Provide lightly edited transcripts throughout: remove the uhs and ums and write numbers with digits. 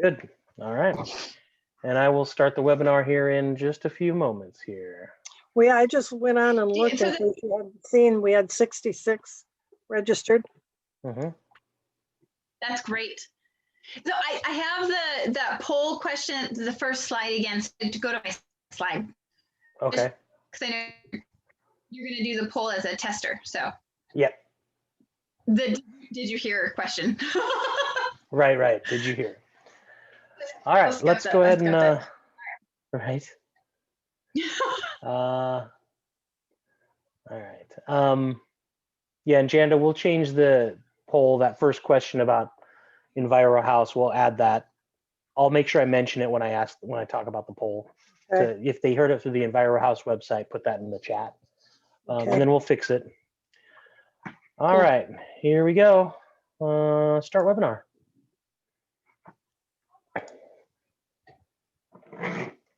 Good. All right. And I will start the webinar here in just a few moments here. I just went on and looked, and you haven't seen, we had 66 registered. Mm-hmm. That's great. So I have that poll question, the first slide again, so to go to my slide. Okay. Because I know you're going to do the poll as a tester. So. Yep. Did you hear a question? Right. Did you hear? All right. Let's go ahead and right. All right. Yeah, and Janda, we'll change the poll, that first question about EnviroHouse. We'll add that. I'll make sure I mention it when I talk about the poll. Okay. If they heard it through the EnviroHouse website, put that in the chat. Okay. And then we'll fix it. All right, here we go. Start webinar.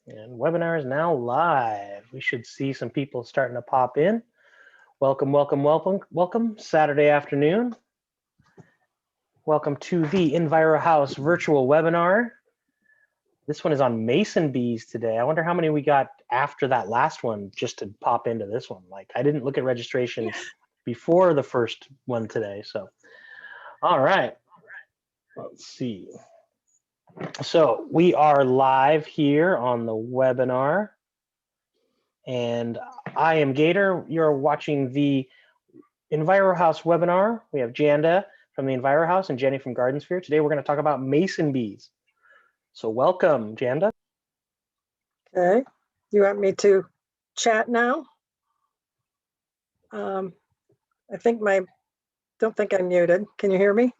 And webinar is now live. We should see some people starting to pop in. Welcome, Saturday afternoon. Welcome to the EnviroHouse virtual webinar. This one is on mason bees today. I wonder how many we got after that last one just to pop into this one. Like, I didn't look at registration before the first one today. So, all right, let's see. So we are live here on the webinar, and I am Gator. You're watching the EnviroHouse webinar. We have Janda from the EnviroHouse and Jenny from GardenSphere. Today we're going to talk about mason bees. So welcome, Janda. Okay. You want me to chat now? Don't think I'm muted. Can you hear me?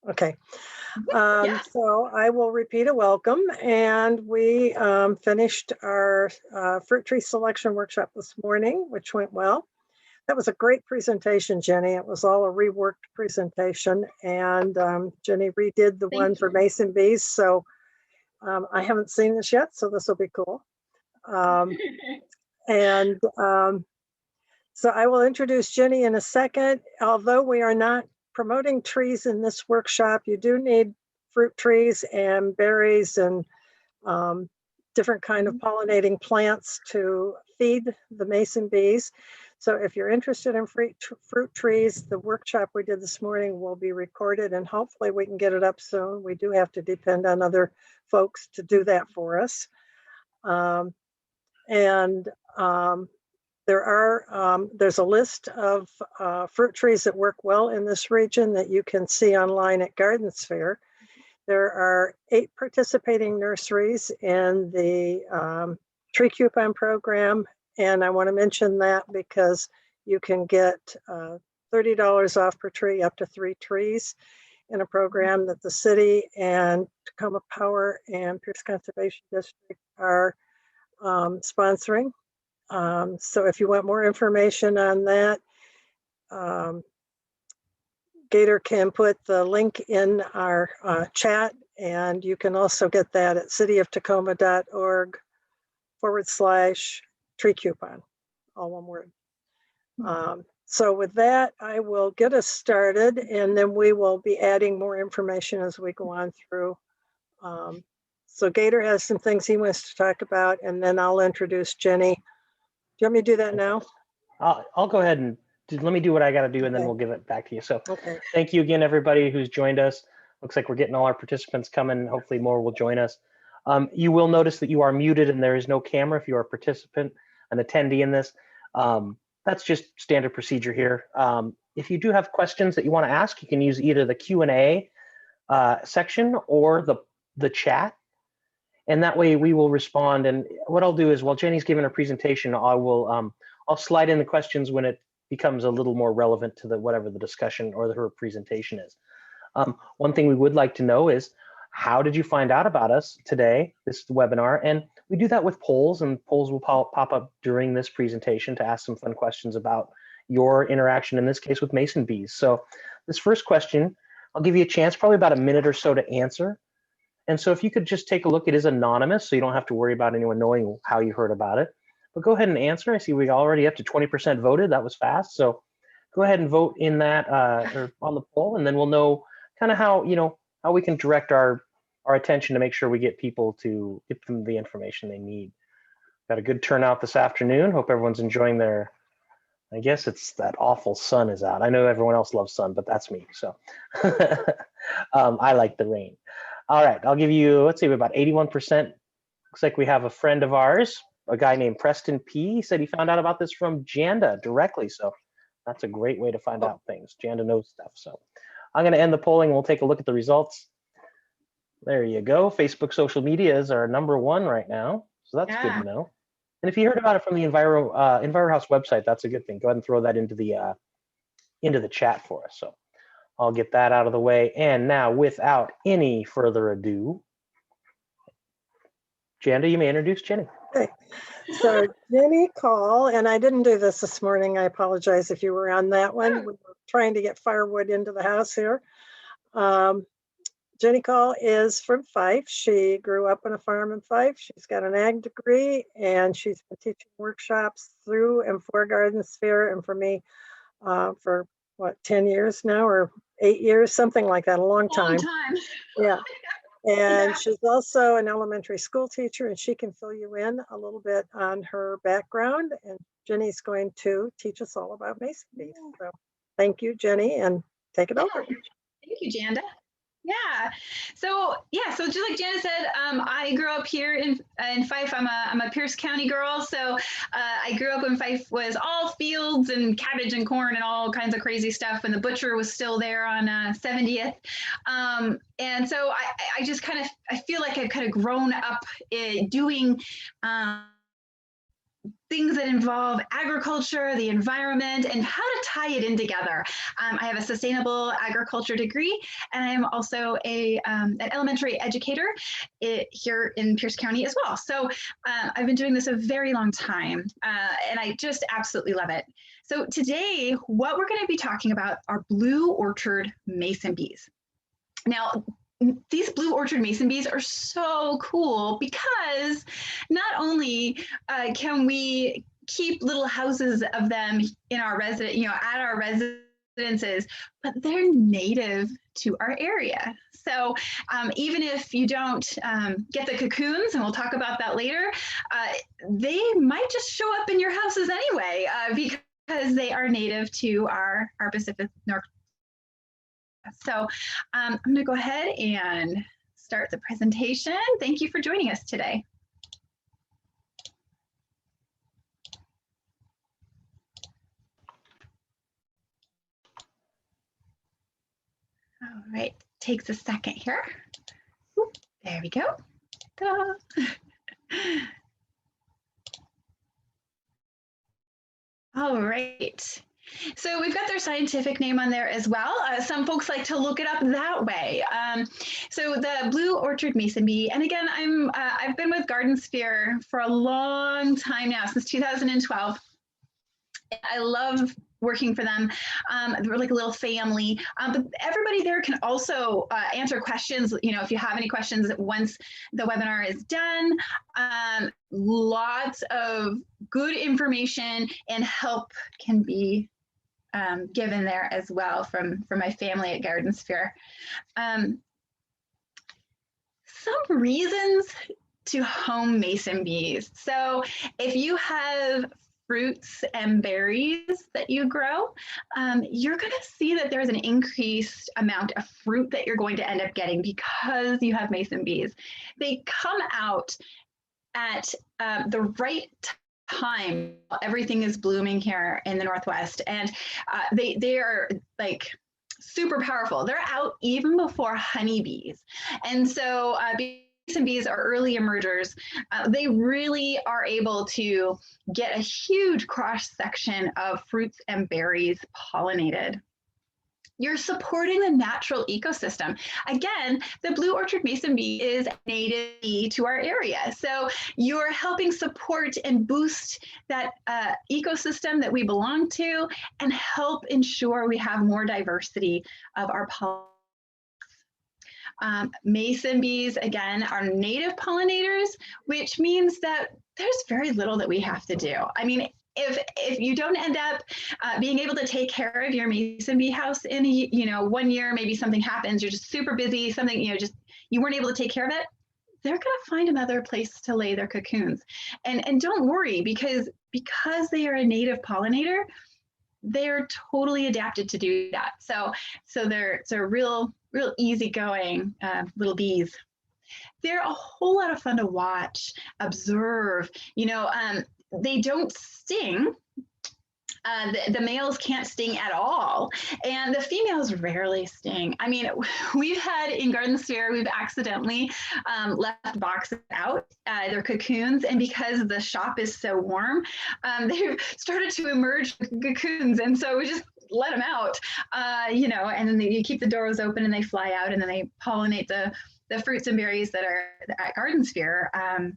Okay. So I will repeat a welcome. And we finished our fruit tree selection workshop this morning, which went well. That was a great presentation, Jenny. It was all a reworked presentation. And Jenny redid the one for mason bees. So I haven't seen this yet, so this will be cool. So I will introduce Jenny in a second. Although we are not promoting trees in this workshop, you do need fruit trees and berries and different kind of pollinating plants to feed the mason bees. So if you're interested in fruit trees, the workshop we did this morning will be recorded, and hopefully we can get it up soon. We do have to depend on other folks to do that for us. There's a list of fruit trees that work well in this region that you can see online at GardenSphere. There are 8 participating nurseries in the tree coupon program, and I want to mention that because you can get $30 off per tree, up to 3 trees, in a program that the city and Tacoma Power and Pierce Conservation District are sponsoring. So if you want more information on that, Gator can put the link in our chat, and you can also get that at cityofTacoma.org/tree coupon, all one word. So with that, I will get us started, and then we will be adding more information as we go on through. So Gator has some things he wants to talk about, and then I'll introduce Jenny. Do you want me to do that now? I'll go ahead and let me do what I got to do, and then we'll give it back to you. So thank you again, everybody who's joined us. Looks like we're getting all our participants coming. Hopefully more will join us. You will notice that you are muted and there is no camera if you are a participant, an attendee in this. That's just standard procedure here. If you do have questions that you want to ask, you can use either the Q&A section or the chat. And that way we will respond. And what I'll do is, while Jenny's giving her presentation, I'll slide in the questions when it becomes a little more relevant to whatever the discussion or her presentation is. One thing we would like to know is, how did you find out about us today, this webinar? And we do that with polls, and polls will pop up during this presentation to ask some fun questions about your interaction, in this case with mason bees. So this first question, I'll give you a chance, probably about a minute or so to answer. And so if you could just take a look, it is anonymous, so you don't have to worry about anyone knowing how you heard about it. But go ahead and answer. I see we already up to 20% voted. That was fast. So go ahead and vote in that or on the poll, and then we'll know kind of how we can direct our our attention to make sure we get people to get them the information they need. Got a good turnout this afternoon. Hope everyone's enjoying their, I guess it's that awful sun is out. I know everyone else loves sun, but that's me. So I like the rain. All right, I'll give you, let's see, about 81%. Looks like we have a friend of ours, a guy named Preston P. He said he found out about this from Janda directly. So that's a great way to find out things. Janda knows stuff. So I'm going to end the polling. We'll take a look at the results. There you go. Facebook social media is our #1 right now. So that's good to know. And if you heard about it from the EnviroHouse website, that's a good thing. Go ahead and throw that into the chat for us. So I'll get that out of the way. And now, without any further ado, Janda, you may introduce Jenny. Okay. So Jenny Call, and I didn't do this morning. I apologize if you were on that one. We were trying to get firewood into the house here. Jenny Call is from Fife. She grew up on a farm in Fife. She's got an ag degree, and she's been teaching workshops through and for GardenSphere and for me for what, 10 years now, or 8 years, something like that, a long time. Yeah. And she's also an elementary school teacher, and she can fill you in a little bit on her background. And Jenny's going to teach us all about mason bees. So thank you, Jenny, and take it over. Thank you, Janda. Yeah. So just like Jana said, I grew up here in Fife. I'm a Pierce County girl. So I grew up when Fife was all fields and cabbage and corn and all kinds of crazy stuff. And the butcher was still there on 70th. And so I just I feel like I've kind of grown up doing things that involve agriculture, the environment, and how to tie it in together. I have a sustainable agriculture degree, and I am also an elementary educator here in Pierce County as well. So I've been doing this a very long time, and I just absolutely love it. So today, what we're going to be talking about are blue orchard mason bees. Now, these blue orchard mason bees are so cool because not only can we keep little houses of them in our at our residences, but they're native to our area. So even if you don't get the cocoons, and we'll talk about that later, they might just show up in your houses anyway because they are native to our Pacific Northwest. So I'm going to go ahead and start the presentation. Thank you for joining us today. All right, takes a second here. Oop, there we go. Ta-da. All right. So we've got their scientific name on there as well. Some folks like to look it up that way. So the blue orchard mason bee, and again, I've been with GardenSphere for a long time now, since 2012. I love working for them. We're like a little family, but everybody there can also answer questions. If you have any questions once the webinar is done, lots of good information and help can be given there as well from my family at GardenSphere. Some reasons to home mason bees. So if you have fruits and berries that you grow, you're going to see that there's an increased amount of fruit that you're going to end up getting because you have mason bees. They come out at the right time. Everything is blooming here in the Northwest, and they are like super powerful. They're out even before honeybees, and so mason bees are early emergers. They really are able to get a huge cross section of fruits and berries pollinated. You're supporting the natural ecosystem. Again, the blue orchard mason bee is native to our area. So you're helping support and boost that ecosystem that we belong to and help ensure we have more diversity of our pollinators. Mason bees, again, are native pollinators, which means that there's very little that we have to do. I mean, if you don't end up being able to take care of your mason bee house in 1 year, maybe something happens, you're just super busy, something, you weren't able to take care of it, they're going to find another place to lay their cocoons. And don't worry, because they are a native pollinator, they're totally adapted to do that. So they're real easygoing little bees. They're a whole lot of fun to watch, observe. They don't sting. The males can't sting at all, and the females rarely sting. I mean, we've had in GardenSphere, we've accidentally left boxes out, their cocoons, and because the shop is so warm, they've started to emerge cocoons, and so we just let them out, and then you keep the doors open and they fly out, and then they pollinate the fruits and berries that are at GardenSphere.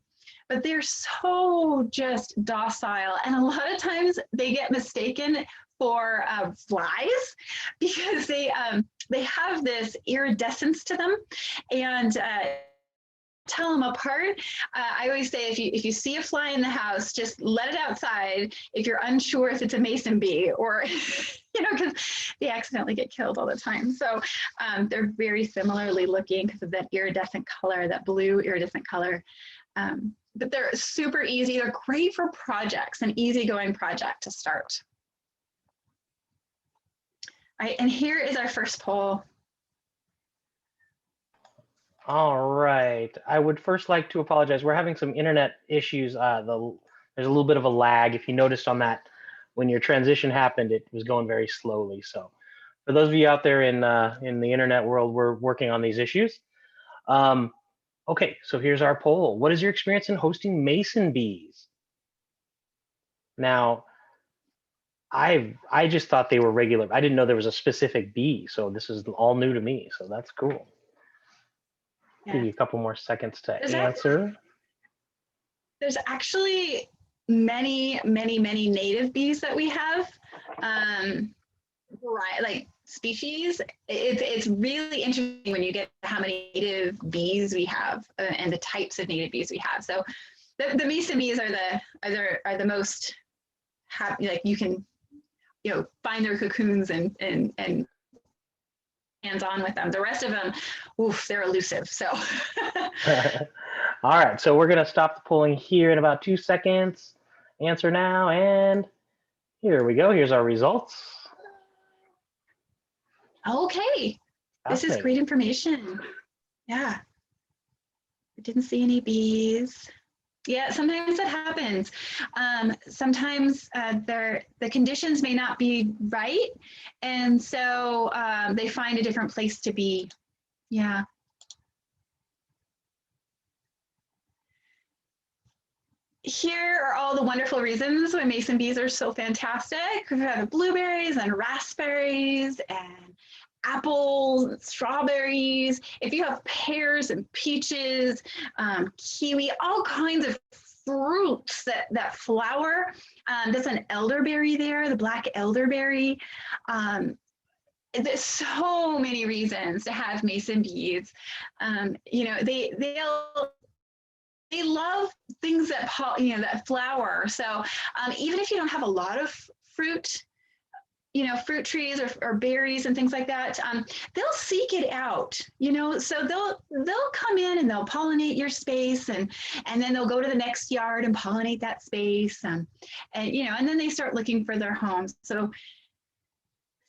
But they're so just docile, and a lot of times they get mistaken for flies because they have this iridescence to them, and tell them apart. I always say if you see a fly in the house, just let it outside if you're unsure if it's a mason bee, or because they accidentally get killed all the time. So they're very similarly looking because of that iridescent color, that blue iridescent color. But they're super easy. They're great for projects, an easygoing project to start. All right, and here is our first poll. All right. I would first like to apologize. We're having some internet issues. There's a little bit of a lag. If you noticed on that, when your transition happened, it was going very slowly. So for those of you out there in the internet world, we're working on these issues. Okay, so here's our poll. What is your experience in hosting mason bees? Now, I just thought they were regular. I didn't know there was a specific bee, so this is all new to me. So that's cool. Yeah. Give you a couple more seconds to answer. There's actually many native bees that we have, like species. It's really interesting when you get how many native bees we have and the types of native bees we have. So the mason bees are the most happy. Like you can find their cocoons and hands-on with them. The rest of them, oof, they're elusive. So all right, so we're gonna stop the polling here in about 2 seconds. Answer now, and here we go. Here's our results. Okay, this is great information. Yeah, I didn't see any bees. Yeah, sometimes that happens. Sometimes the conditions may not be right, and so they find a different place to be. Yeah. Here are all the wonderful reasons why mason bees are so fantastic. We have blueberries and raspberries and apples and strawberries. If you have pears and peaches, kiwi, all kinds of fruits that flower. There's an elderberry there, the black elderberry. There's so many reasons to have mason bees. They love things that that flower. So even if you don't have a lot of fruit, fruit trees or berries and things like that, they'll seek it out. So they'll come in and they'll pollinate your space, and then they'll go to the next yard and pollinate that space, and then they start looking for their homes. So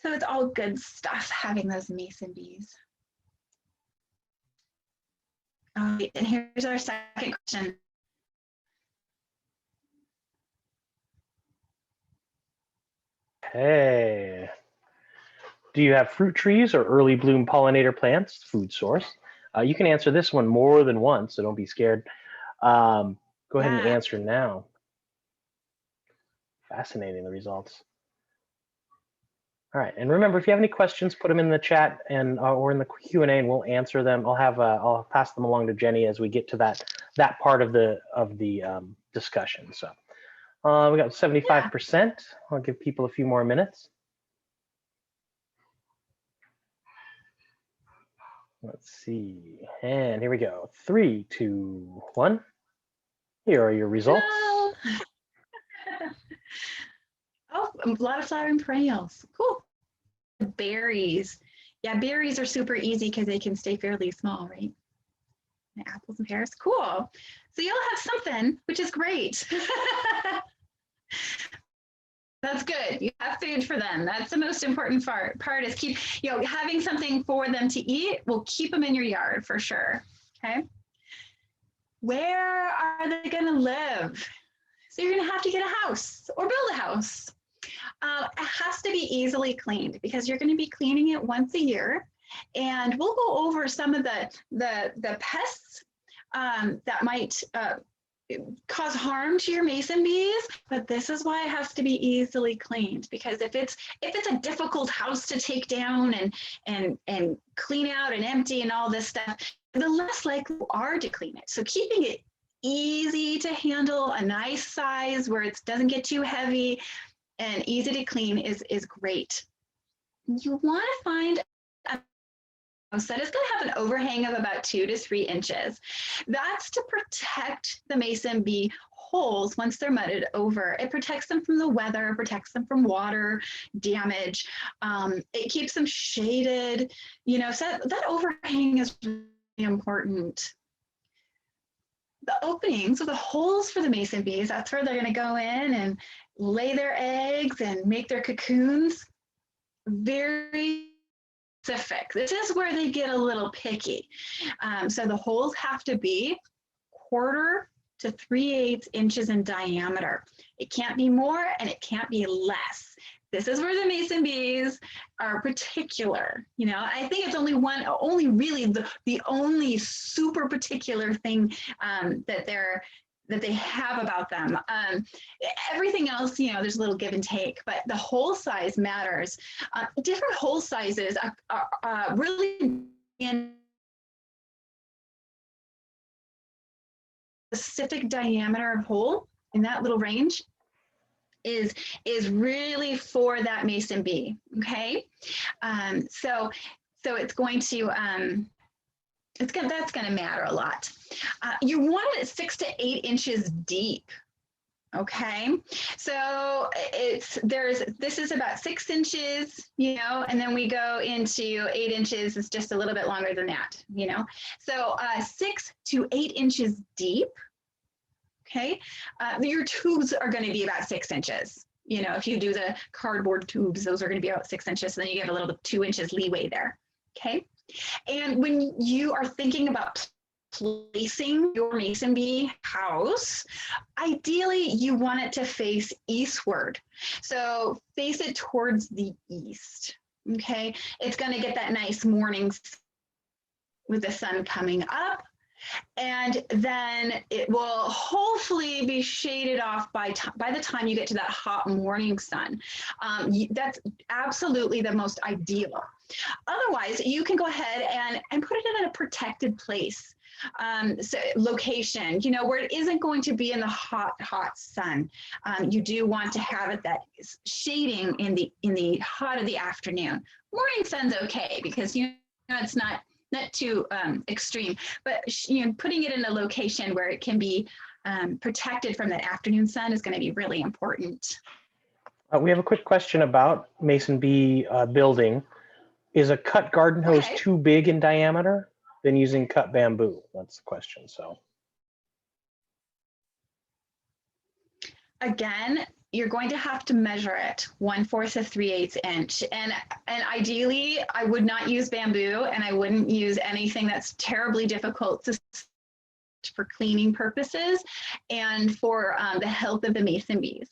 it's all good stuff having those mason bees. All right, and here's our second question. Hey, do you have fruit trees or early bloom pollinator plants? Food source. You can answer this one more than once, so don't be scared. Go ahead and answer now. Fascinating, the results. All right, and remember, if you have any questions, put them in the chat and or in the Q&A, and we'll answer them. I'll pass them along to Jenny as we get to that part of the discussion. So we got 75%. I'll give people a few more minutes. Let's see, and here we go. 3, 2, 1. Here are your results. Oh, a lot of flowering perennials. Cool. Berries. Yeah, berries are super easy because they can stay fairly small, right? Apples and pears, cool. So you'll have something, which is great. That's good. You have food for them. That's the most important part is keep, having something for them to eat will keep them in your yard for sure. Okay. Where are they going to live? So you're going to have to get a house or build a house. It has to be easily cleaned because you're going to be cleaning it once a year. And we'll go over some of the pests that might cause harm to your mason bees, but this is why it has to be easily cleaned, because if it's a difficult house to take down and clean out and empty and all this stuff, the less likely you are to clean it. So keeping it easy to handle, a nice size where it doesn't get too heavy and easy to clean is great. You want to find a house that is going to have an overhang of about 2 to 3 inches. That's to protect the mason bee holes once they're mudded over. It protects them from the weather, protects them from water damage. It keeps them shaded, so that overhang is really important. The openings, or the holes for the mason bees, that's where they're going to go in and lay their eggs and make their cocoons. Very specific. This is where they get a little picky. So the holes have to be 1/4 to 3/8 inches in diameter. It can't be more and it can't be less. This is where the mason bees are particular. I think it's only really the only super particular thing that they have about them. Everything else, there's a little give and take, but the hole size matters. Different hole sizes are really in specific diameter of hole in that little range is really for that mason bee. Okay, so it's going to that's going to matter a lot. You want it at 6 to 8 inches deep. Okay, so this is about 6 inches, and then we go into 8 inches. It's just a little bit longer than that, So 6 to 8 inches deep. Okay, your tubes are going to be about 6 inches. If you do the cardboard tubes, those are going to be about 6 inches. So then you get a little bit 2 inches leeway there. Okay, and when you are thinking about placing your mason bee house, ideally you want it to face eastward. So face it towards the east. Okay, it's going to get that nice morning with the sun coming up. And then it will hopefully be shaded off by the time you get to that hot morning sun. That's absolutely the most ideal. Otherwise, you can go ahead and put it in a protected place. So location, where it isn't going to be in the hot sun. You do want to have it that is shading in the hot of the afternoon. Morning sun's okay because it's not too extreme, but putting it in a location where it can be protected from that afternoon sun is going to be really important. We have a quick question about mason bee building. Is a cut garden hose too big in diameter than using cut bamboo? That's the question. So again, you're going to have to measure it 1/4 to 3/8 inch. And ideally, I would not use bamboo, and I wouldn't use anything that's terribly difficult for cleaning purposes and for the health of the mason bees.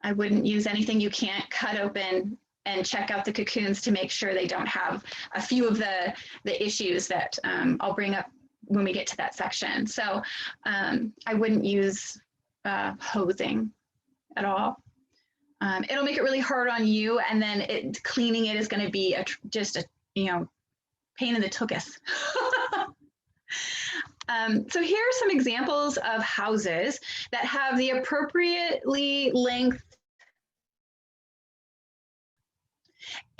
I wouldn't use anything you can't cut open and check out the cocoons to make sure they don't have a few of the issues that I'll bring up when we get to that section. So I wouldn't use hosing at all. It'll make it really hard on you, and then cleaning it is going to be just a pain in the tuchus. So here are some examples of houses that have the appropriately length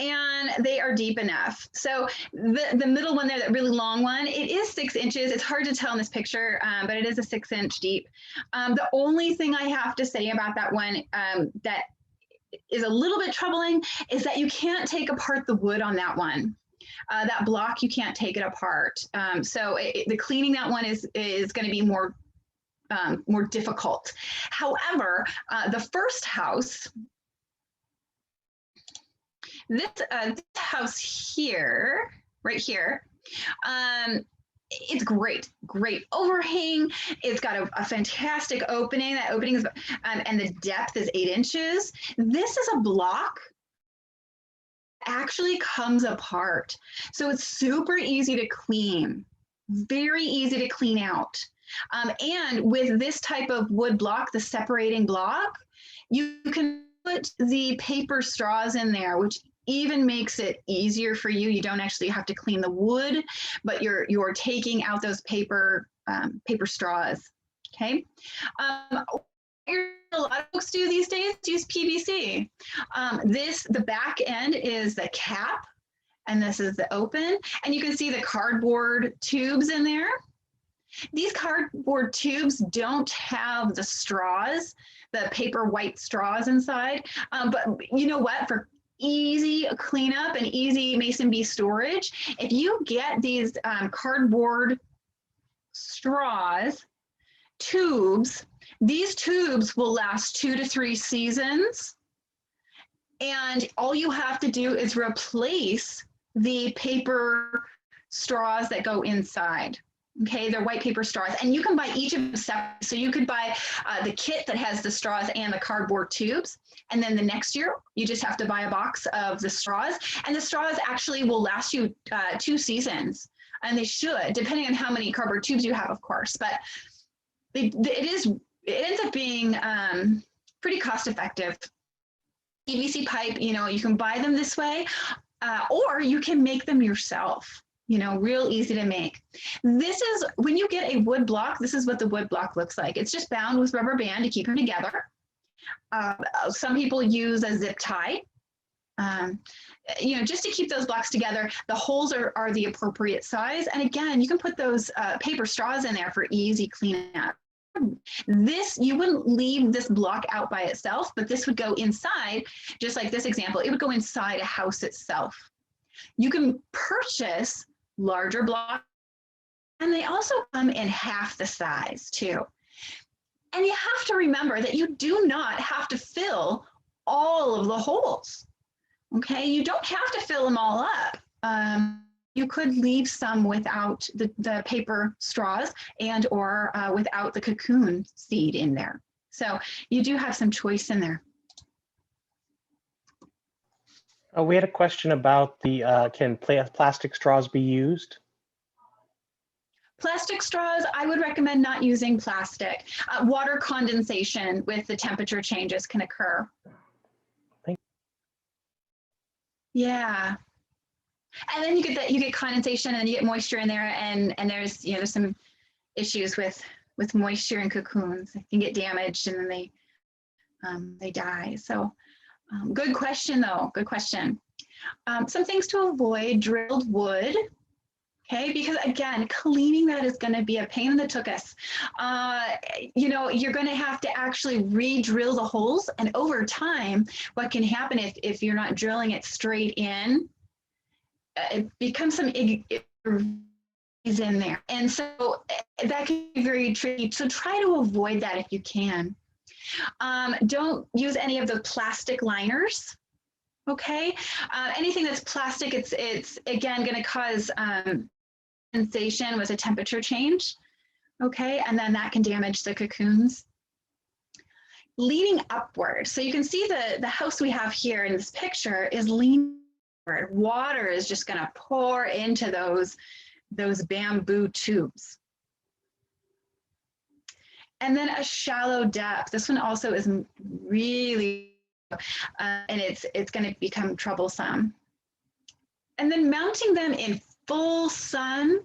and they are deep enough. So the middle one there, that really long one, it is 6 inches. It's hard to tell in this picture, but it is a 6-inch deep. The only thing I have to say about that one that is a little bit troubling is that you can't take apart the wood on that one. that block, you can't take it apart. So the cleaning that one is going to be more difficult. However, the first house, this house here, right here, it's great overhang. It's got a fantastic opening. That opening is, and the depth is 8 inches. This is a block actually comes apart. So it's super easy to clean, very easy to clean out. And with this type of wood block, the separating block, you can put the paper straws in there, which even makes it easier for you. You don't actually have to clean the wood, but you're taking out those paper straws. Okay. A lot of folks do these days use PVC. The back end is the cap, and this is the open, and you can see the cardboard tubes in there. These cardboard tubes don't have the straws, the paper white straws inside, but you know what? For easy cleanup and easy mason bee storage, if you get these cardboard straws, tubes, these tubes will last 2 to 3 seasons, and all you have to do is replace the paper straws that go inside. Okay, they're white paper straws, and you can buy each of them separately. So you could buy the kit that has the straws and the cardboard tubes, and then the next year you just have to buy a box of the straws, and the straws actually will last you 2 seasons, and they should, depending on how many cardboard tubes you have, of course. But it ends up being pretty cost effective. PVC pipe, you know, you can buy them this way, or you can make them yourself. You know, real easy to make. This is, when you get a wood block, this is what the wood block looks like. It's just bound with rubber band to keep them together. Some people use a zip tie, you know, just to keep those blocks together. The holes are the appropriate size. And again, you can put those paper straws in there for easy cleanup. This, you wouldn't leave this block out by itself, but this would go inside, just like this example, it would go inside a house itself. You can purchase larger blocks, and they also come in half the size too. And you have to remember that you do not have to fill all of the holes. Okay, you don't have to fill them all up. You could leave some without the paper straws and or without the cocoon seed in there. So you do have some choice in there. We had a question about can plastic straws be used? Plastic straws, I would recommend not using plastic. Water condensation with the temperature changes can occur. Yeah. And then you get condensation and you get moisture in there, and there's, you know, there's some issues with moisture and cocoons. They can get damaged and then they die. So good question though, good question. Some things to avoid: drilled wood. Okay, because again, cleaning that is going to be a pain in the tuchus. You know, you're going to have to actually re-drill the holes, and over time, what can happen if you're not drilling it straight in, it becomes some is in there, and so that can be very tricky. So try to avoid that if you can. Don't use any of the plastic liners. Okay, anything that's plastic, it's again going to cause sensation with a temperature change. Okay, and then that can damage the cocoons. Leaning upward, so you can see the house we have here in this picture is leaning upward. Water is just going to pour into those bamboo tubes. And then a shallow depth. This one also is really, and it's going to become troublesome. And then mounting them in full sun,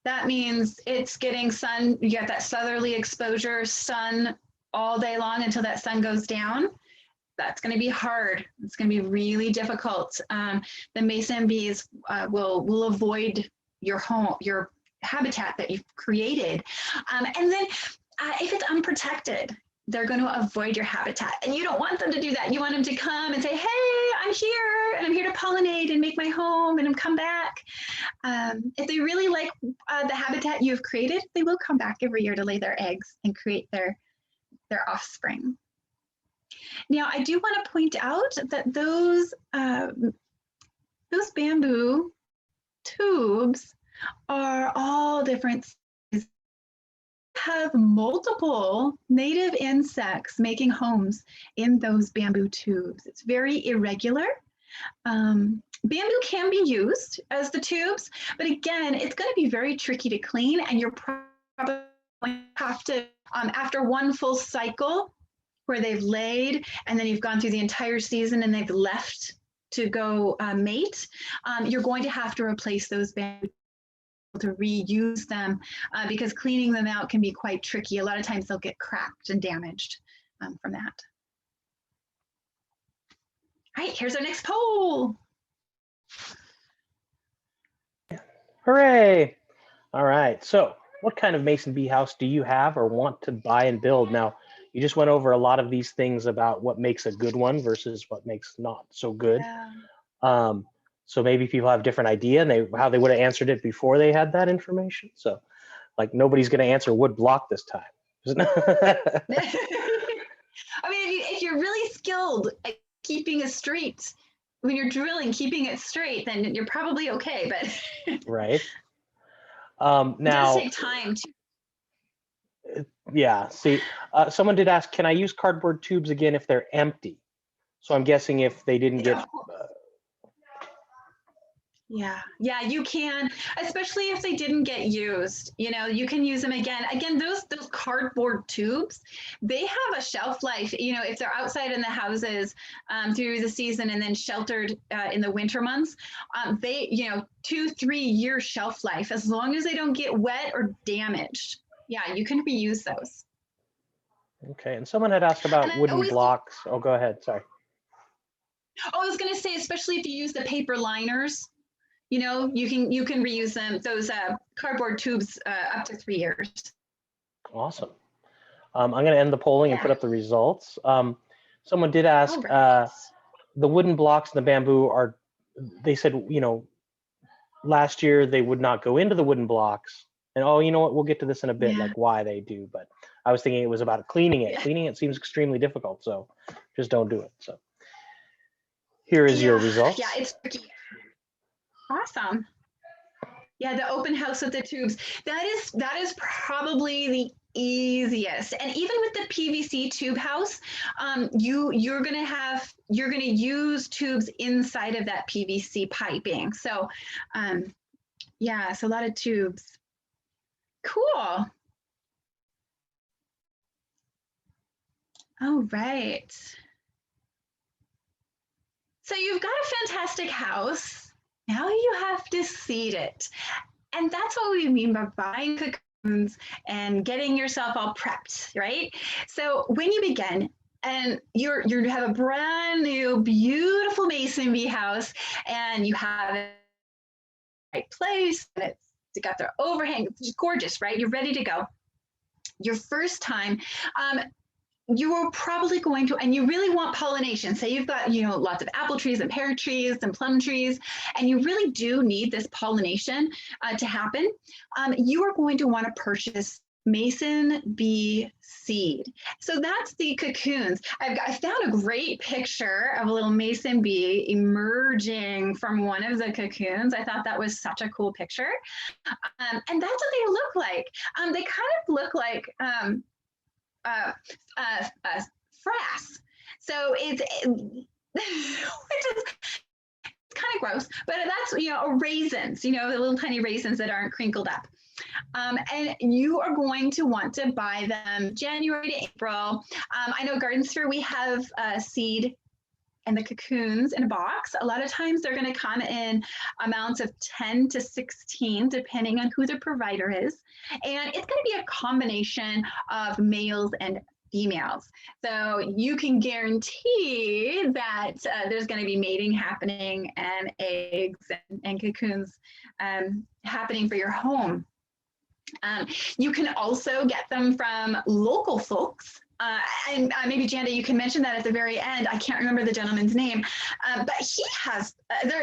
that means it's getting sun, you get that southerly exposure, sun all day long until that sun goes down. That's going to be hard. It's going to be really difficult. The mason bees will avoid your home, your habitat that you've created. And then if it's unprotected, they're going to avoid your habitat, and you don't want them to do that. You want them to come and say, hey, I'm here and I'm here to pollinate and make my home and come back. If they really like the habitat you've created, they will come back every year to lay their eggs and create their offspring. Now, I do want to point out that those bamboo tubes are all different sizes. Have multiple native insects making homes in those bamboo tubes. It's very irregular. Bamboo can be used as the tubes, but again, it's going to be very tricky to clean, and you're probably have to, after one full cycle where they've laid and then you've gone through the entire season and they've left to go mate, you're going to have to replace those bamboo to reuse them because cleaning them out can be quite tricky. A lot of times they'll get cracked and damaged from that. All right, here's our next poll. Hooray! All right, so what kind of mason bee house do you have or want to buy and build? Now, you just went over a lot of these things about what makes a good one versus what makes not so good. Yeah. So maybe people have a different idea and how they would have answered it before they had that information. So like nobody's going to answer wood block this time. I mean, if you're really skilled at keeping a straight, when you're drilling, keeping it straight, then you're probably okay, but. Right. Now, it does take time too. Yeah, see, someone did ask, can I use cardboard tubes again if they're empty? So I'm guessing if they didn't get... Yeah, you can, especially if they didn't get used, you know, you can use them again. Again, those cardboard tubes, they have a shelf life, you know, if they're outside in the houses through the season and then sheltered in the winter months, they, you know, 2-3 year shelf life, as long as they don't get wet or damaged. Yeah, you can reuse those. Okay, and someone had asked about wooden blocks. Oh, go ahead, sorry. Oh, I was gonna say, especially if you use the paper liners, you know, you can reuse them, those cardboard tubes up to 3 years. Awesome. I'm going to end the polling and put up the results. Someone did ask, the wooden blocks and the bamboo are, they said, you know, last year they would not go into the wooden blocks. And oh, you know what, we'll get to this in a bit, like why they do. But I was thinking it was about cleaning it. Cleaning it seems extremely difficult, so just don't do it. So here is your results. Yeah, it's tricky. Awesome. Yeah, the open house with the tubes. That is probably the easiest. And even with the PVC tube house, you're gonna use tubes inside of that PVC piping. So yeah, so a lot of tubes. Cool. All right. So you've got a fantastic house. Now you have to seed it. And that's what we mean by buying cocoons and getting yourself all prepped, right? So when you begin and you have a brand new, beautiful mason bee house and you have it in the right place and it's got their overhang, it's gorgeous, right? You're ready to go. Your first time, you are probably going to, and you really want pollination. Say you've got, you know, lots of apple trees and pear trees and plum trees, and you really do need this pollination to happen. You are going to want to purchase mason bee seed. So that's the cocoons. I found a great picture of a little mason bee emerging from one of the cocoons. I thought that was such a cool picture. And that's what they look like. They kind of look like Frass. So it's kind of gross, but that's, you know, raisins, you know, the little tiny raisins that aren't crinkled up. And you are going to want to buy them January to April. I know GardenSphere, we have seed and the cocoons in a box. A lot of times they're going to come in amounts of 10 to 16, depending on who the provider is. And it's going to be a combination of males and females. So you can guarantee that there's going to be mating happening and eggs and cocoons happening for your home. You can also get them from local folks and maybe Janda, you can mention that at the very end. I can't remember the gentleman's name, but he has,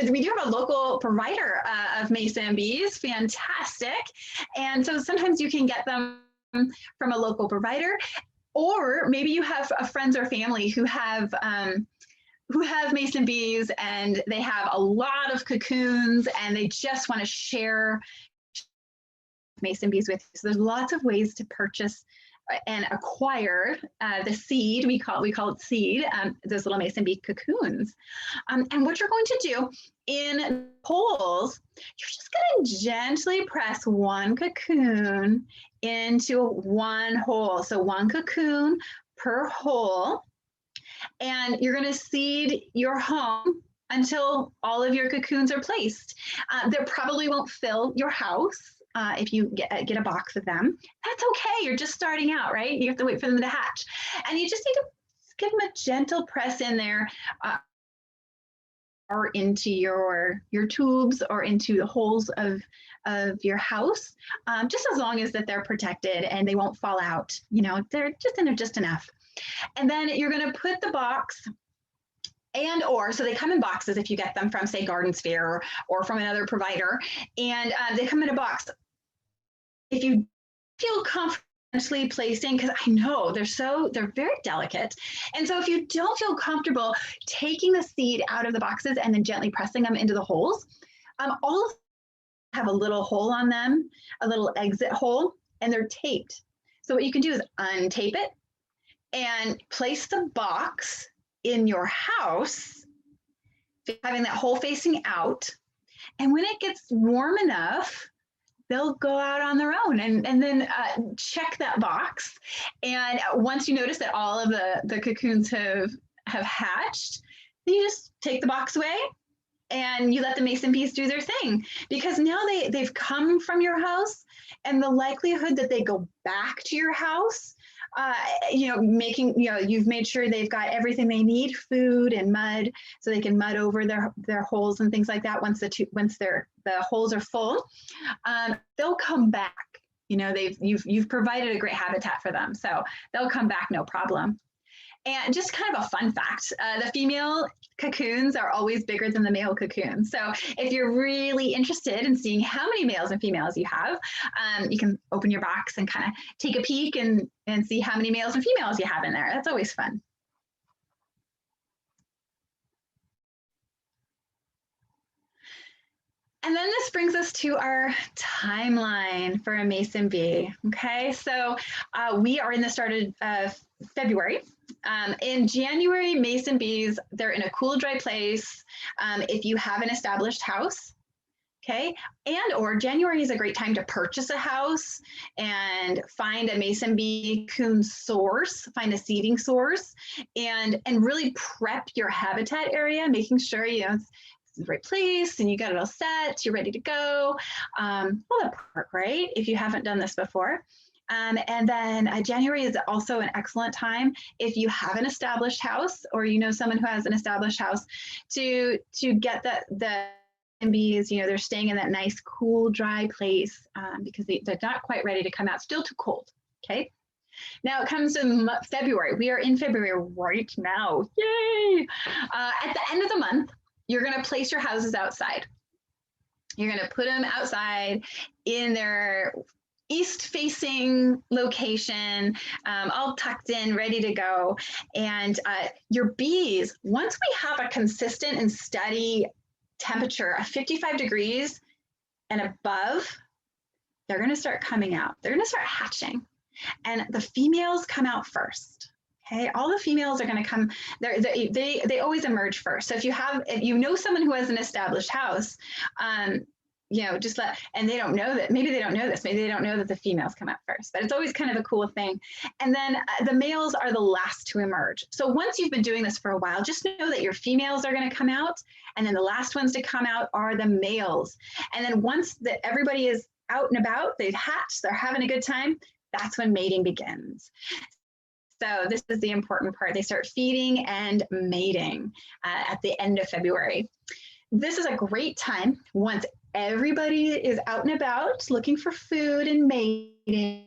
we do have a local provider of mason bees, fantastic. And so sometimes you can get them from a local provider, or maybe you have friends or family who have mason bees and they have a lot of cocoons and they just want to share mason bees with you. So there's lots of ways to purchase and acquire the seed, we call it seed, those little mason bee cocoons. And what you're going to do in holes, you're just going to gently press one cocoon into one hole. So one cocoon per hole. And you're going to seed your home until all of your cocoons are placed. They probably won't fill your house. If you get a box of them, that's okay. You're just starting out, right? You have to wait for them to hatch. And you just need to give them a gentle press in there or into your tubes or into the holes of your house, just as long as that they're protected and they won't fall out. You know, they're just enough. And then you're going to put the box so they come in boxes if you get them from, say, GardenSphere or from another provider, and they come in a box. If you feel comfortable placing, because I know they're very delicate, and so if you don't feel comfortable taking the seed out of the boxes and then gently pressing them into the holes, all of them have a little hole on them, a little exit hole, and they're taped. So what you can do is untape it and place the box in your house, having that hole facing out. And when it gets warm enough, they'll go out on their own and then check that box. And once you notice that all of the cocoons have hatched, then you just take the box away and you let the mason bees do their thing, because now they've come from your house, and the likelihood that they go back to your house, you've made sure they've got everything they need, food and mud, so they can mud over their holes and things like that. Once the holes are full, they'll come back. You know, you've provided a great habitat for them, so they'll come back no problem. And just kind of a fun fact, the female cocoons are always bigger than the male cocoons. So if you're really interested in seeing how many males and females you have, you can open your box and kind of take a peek and see how many males and females you have in there. That's always fun. And then this brings us to our timeline for a mason bee. Okay, so we are in the start of February. In January, mason bees, they're in a cool, dry place. If you have an established house, okay, or January is a great time to purchase a house and find a mason bee cocoon source, find a seeding source, and really prep your habitat area, making sure it's the right place and you got it all set, you're ready to go. All that part, right? If you haven't done this before. And then January is also an excellent time if you have an established house or someone who has an established house to get the bees, they're staying in that nice, cool, dry place because they're not quite ready to come out, still too cold, okay? Now it comes to February. We are in February right now, yay! At the end of the month, you're gonna place your houses outside. You're gonna put them outside in their east-facing location, all tucked in, ready to go. And your bees, once we have a consistent and steady temperature of 55 degrees and above, they're going to start coming out. They're going to start hatching. And the females come out first. Okay, all the females are going to come. They always emerge first. So if you know someone who has an established house, just and they don't know that, maybe they don't know this, maybe they don't know that the females come out first, but it's always kind of a cool thing. And then the males are the last to emerge. So once you've been doing this for a while, just know that your females are going to come out, and then the last ones to come out are the males. And then once everybody is out and about, they've hatched, they're having a good time, that's when mating begins. So this is the important part. They start feeding and mating at the end of February. This is a great time once everybody is out and about looking for food and mating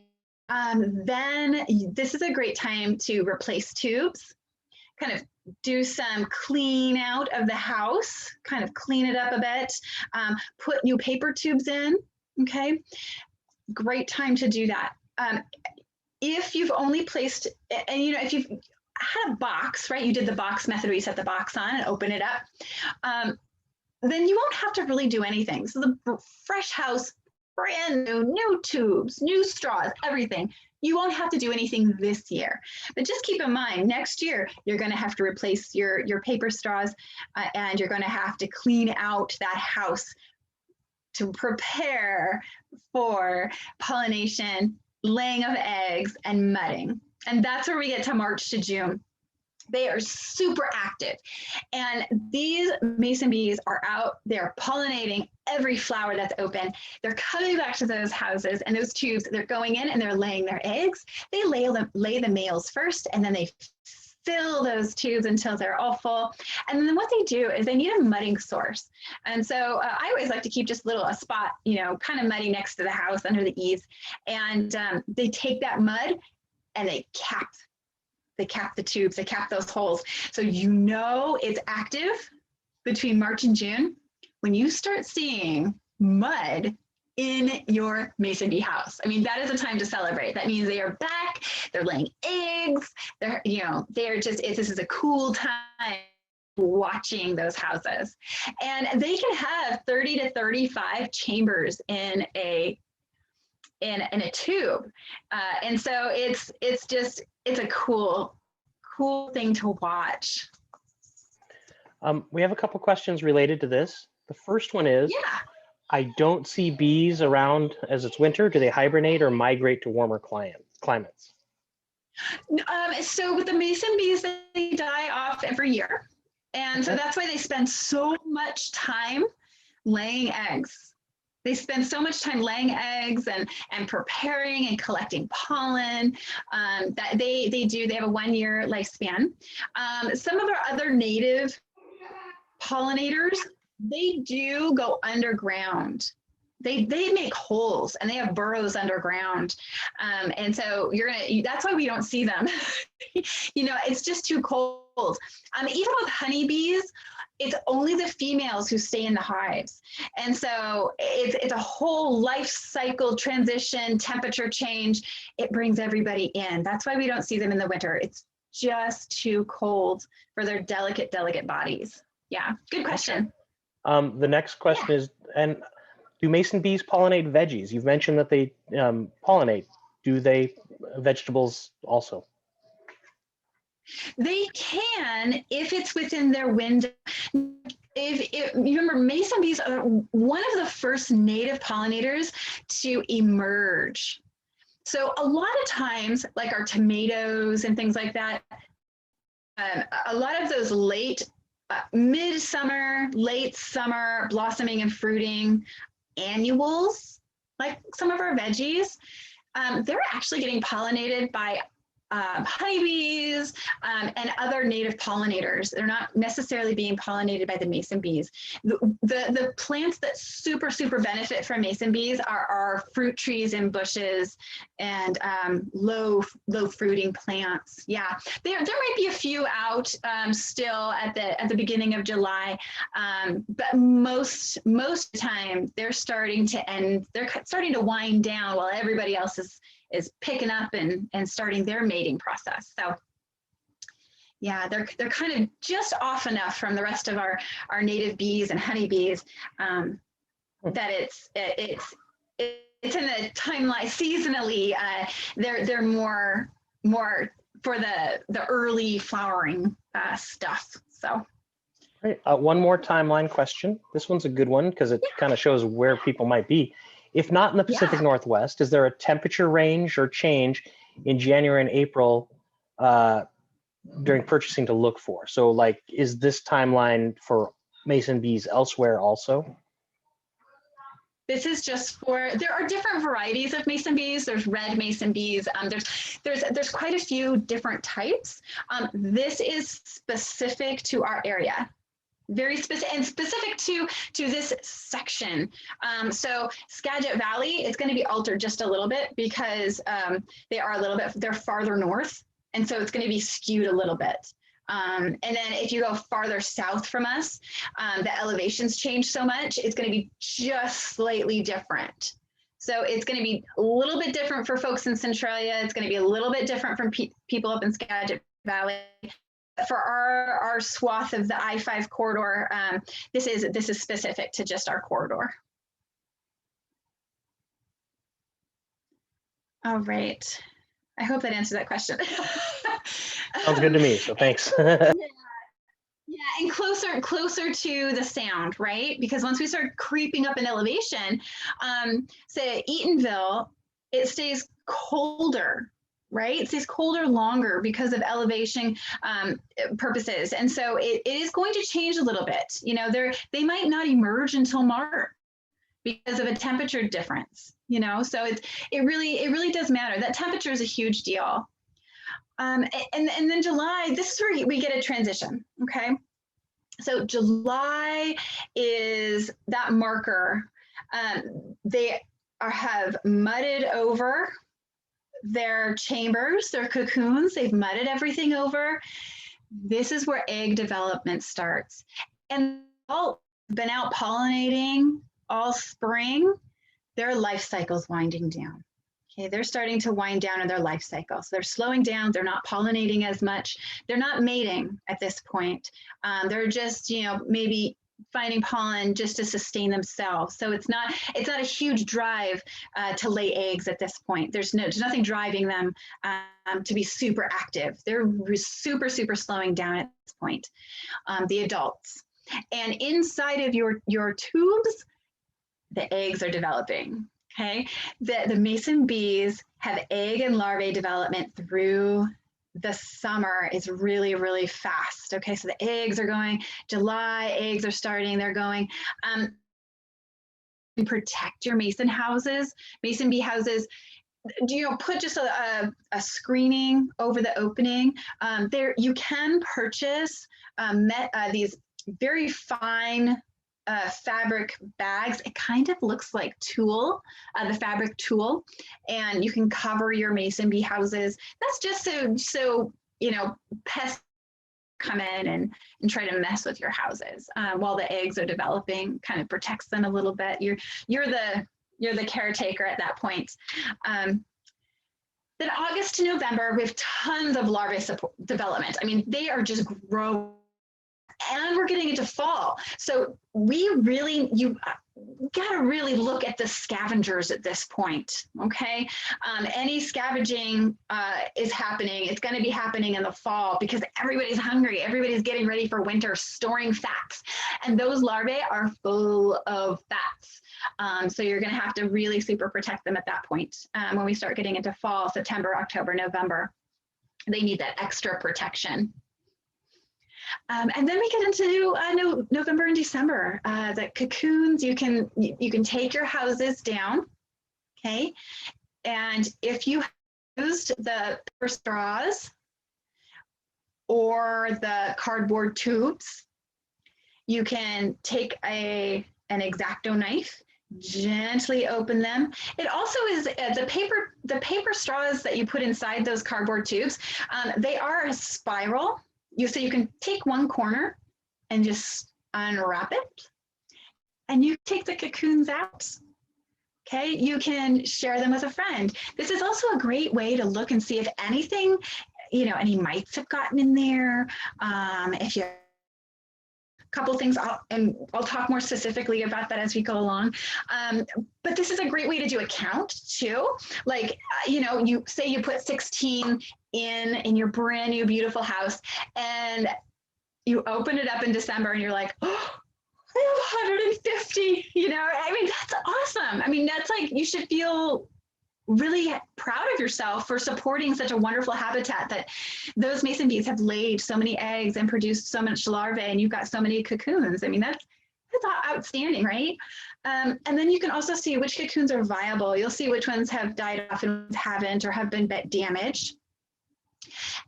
Then this is a great time to replace tubes, kind of do some clean out of the house, kind of clean it up a bit, put new paper tubes in, okay? Great time to do that. If you've only placed, and you know, if you've had a box, right? You did the box method where you set the box on and open it up. Then you won't have to really do anything. So the fresh house, brand new tubes, new straws, everything. You won't have to do anything this year. But just keep in mind, next year, you're gonna have to replace your paper straws and you're gonna have to clean out that house to prepare for pollination, laying of eggs, and mudding. And that's where we get to March to June. They are super active. And these mason bees are out there pollinating every flower that's open. They're coming back to those houses and those tubes. They're going in and they're laying their eggs. They lay the males first, and then they fill those tubes until they're all full. And then what they do is they need a mudding source. And so I always like to keep just a spot, you know, kind of muddy next to the house under the eaves. And they take that mud and they cap the tubes, they cap those holes. So you know it's active between March and June when you start seeing mud in your mason bee house. I mean, that is a time to celebrate. That means they are back, they're laying eggs, this is a cool time watching those houses. And they can have 30 to 35 chambers in a tube. And so it's a cool thing to watch. We have a couple questions related to this. The first one is, yeah. I don't see bees around as it's winter. Do they hibernate or migrate to warmer climates? So with the mason bees, they die off every year. And so that's why they spend so much time laying eggs. They spend so much time laying eggs and preparing and collecting pollen that they have a 1-year lifespan. Some of our other native pollinators, they do go underground. They make holes and they have burrows underground. And so that's why we don't see them. You know, it's just too cold. Even with honeybees, it's only the females who stay in the hives. And so it's a whole life cycle transition, temperature change. It brings everybody in. That's why we don't see them in the winter. It's just too cold for their delicate bodies. Yeah, good question. The next question is, and do mason bees pollinate veggies? You've mentioned that they pollinate. Do they vegetables also? They can if it's within their window. If you remember, mason bees are one of the first native pollinators to emerge. So a lot of times, like our tomatoes and things like that, a lot of those late, mid-summer, late summer blossoming and fruiting annuals, like some of our veggies, they're actually getting pollinated by honeybees and other native pollinators. They're not necessarily being pollinated by the mason bees. The plants that super benefit from mason bees are fruit trees and bushes and low fruiting plants. Yeah, there might be a few out still at the beginning of July, but most of the time they're starting to wind down while everybody else is picking up and starting their mating process. So yeah, they're kind of just off enough from the rest of our native bees and honeybees that it's in the timeline seasonally. They're more for the early flowering stuff. So. Right. One more timeline question. This one's a good one because it kind of shows where people might be. If not in the Pacific Northwest, is there a temperature range or change in January and April during purchasing to look for? So like, is this timeline for mason bees elsewhere also? This is just there are different varieties of mason bees. There's red mason bees. There's quite a few different types. This is specific to our area. very specific and specific to this section. So Skagit Valley, it's going to be altered just a little bit because they're farther north. And so it's going to be skewed a little bit. And then if you go farther south from us, the elevations change so much, it's going to be just slightly different. So it's going to be a little bit different for folks in Centralia. It's going to be a little bit different from people up in Skagit Valley. For our swath of the I-5 corridor, this is specific to just our corridor. All right. I hope that answers that question. Sounds good to me, so thanks. Yeah, and closer to the sound, right? Because once we start creeping up in elevation, say Eatonville, it stays colder, right? It stays colder longer because of elevation purposes. And so it is going to change a little bit. You know, they might not emerge until March because of a temperature difference, you know? So it really does matter. That temperature is a huge deal. And then July, this is where we get a transition, okay? So July is that marker. They have mudded over their chambers, their cocoons. They've mudded everything over. This is where egg development starts. And all been out pollinating all spring, their life cycle's winding down. Okay, they're starting to wind down in their life cycle. So they're slowing down, they're not pollinating as much. They're not mating at this point. They're just, you know, maybe finding pollen just to sustain themselves. So it's not a huge drive to lay eggs at this point. There's nothing driving them to be super active. They're super slowing down at this point, the adults. And inside of your tubes, the eggs are developing. Okay, the mason bees have egg and larvae development through the summer. It's really fast. Okay, so the eggs are going, July, eggs are starting, they're going. Protect your mason houses, mason bee houses. You know, put just a screening over the opening. There, you can purchase these very fine fabric bags. It kind of looks like tulle, the fabric tulle, and you can cover your mason bee houses. That's just so you know, pests come in and try to mess with your houses while the eggs are developing. Kind of protects them a little bit. You're the caretaker at that point. Then August to November, we have tons of larvae development. I mean, they are just growing. And we're getting into fall. So you gotta really look at the scavengers at this point, okay? Any scavenging is happening. It's gonna be happening in the fall because everybody's hungry. Everybody's getting ready for winter, storing fats. And those larvae are full of fats. So you're gonna have to really super protect them at that point. When we start getting into fall, September, October, November, they need that extra protection. And then we get into November and December. The cocoons, you can take your houses down, okay? And if you used the paper straws or the cardboard tubes, you can take an X-Acto knife, gently open them. It also is the paper straws that you put inside those cardboard tubes. They are a spiral. So you can take one corner and just unwrap it, and you take the cocoons out. Okay, you can share them with a friend. This is also a great way to look and see if anything, you know, any mites have gotten in there. If you couple things, I'll talk more specifically about that as we go along. But this is a great way to do a count too. Like, you know, you say you put 16 in your brand new beautiful house, and you open it up in December and you're like, oh, I have 150, you know, I mean, that's awesome. I mean, that's like, you should feel really proud of yourself for supporting such a wonderful habitat that those mason bees have laid so many eggs and produced so much larvae, and you've got so many cocoons. I mean, that's outstanding, right? And then you can also see which cocoons are viable. You'll see which ones have died off and haven't, or have been damaged.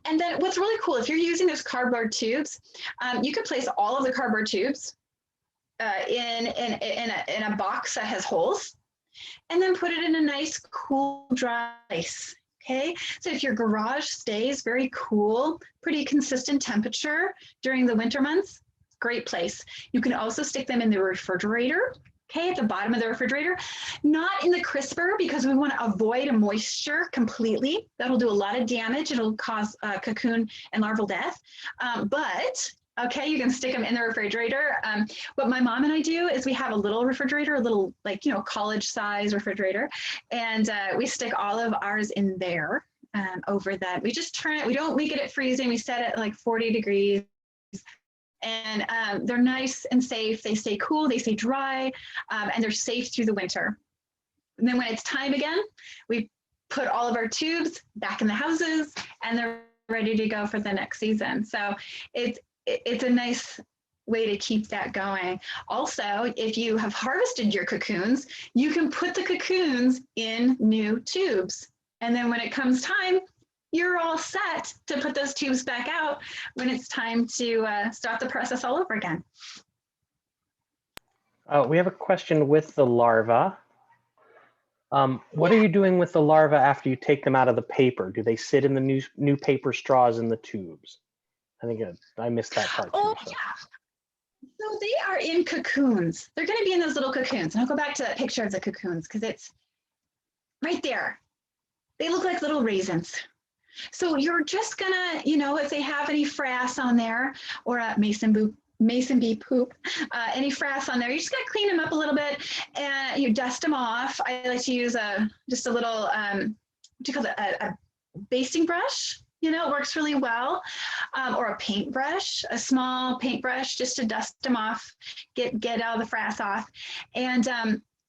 And then what's really cool, if you're using those cardboard tubes, you can place all of the cardboard tubes in a box that has holes, and then put it in a nice, cool, dry place. Okay, so if your garage stays very cool, pretty consistent temperature during the winter months, great place. You can also stick them in the refrigerator, okay, at the bottom of the refrigerator, not in the crisper because we want to avoid a moisture completely. That'll do a lot of damage. It'll cause cocoon and larval death, but okay, you can stick them in the refrigerator. What my mom and I do is we have a little refrigerator, a little, like, you know, college size refrigerator, and we stick all of ours in there over that. We just turn it, we don't make it freezing, we set it like 40 degrees. And they're nice and safe. They stay cool, they stay dry, and they're safe through the winter. And then when it's time again, we put all of our tubes back in the houses and they're ready to go for the next season. So it's a nice way to keep that going. Also, if you have harvested your cocoons, you can put the cocoons in new tubes. And then when it comes time, you're all set to put those tubes back out when it's time to start the process all over again. We have a question with the larva. What are you doing with the larva after you take them out of the paper? Do they sit in the new paper straws in the tubes? I think I missed that part too. Oh, so. Yeah. So they are in cocoons. They're going to be in those little cocoons. And I'll go back to that picture of the cocoons because it's right there. They look like little raisins. So you're just gonna, you know, if they have any frass on there or a mason bee poop, any frass on there, you just gotta clean them up a little bit and you dust them off. I like to use just a little, what do you call it, a basting brush. You know, it works really well, or a paintbrush, a small paintbrush, just to dust them off, get all the frass off, and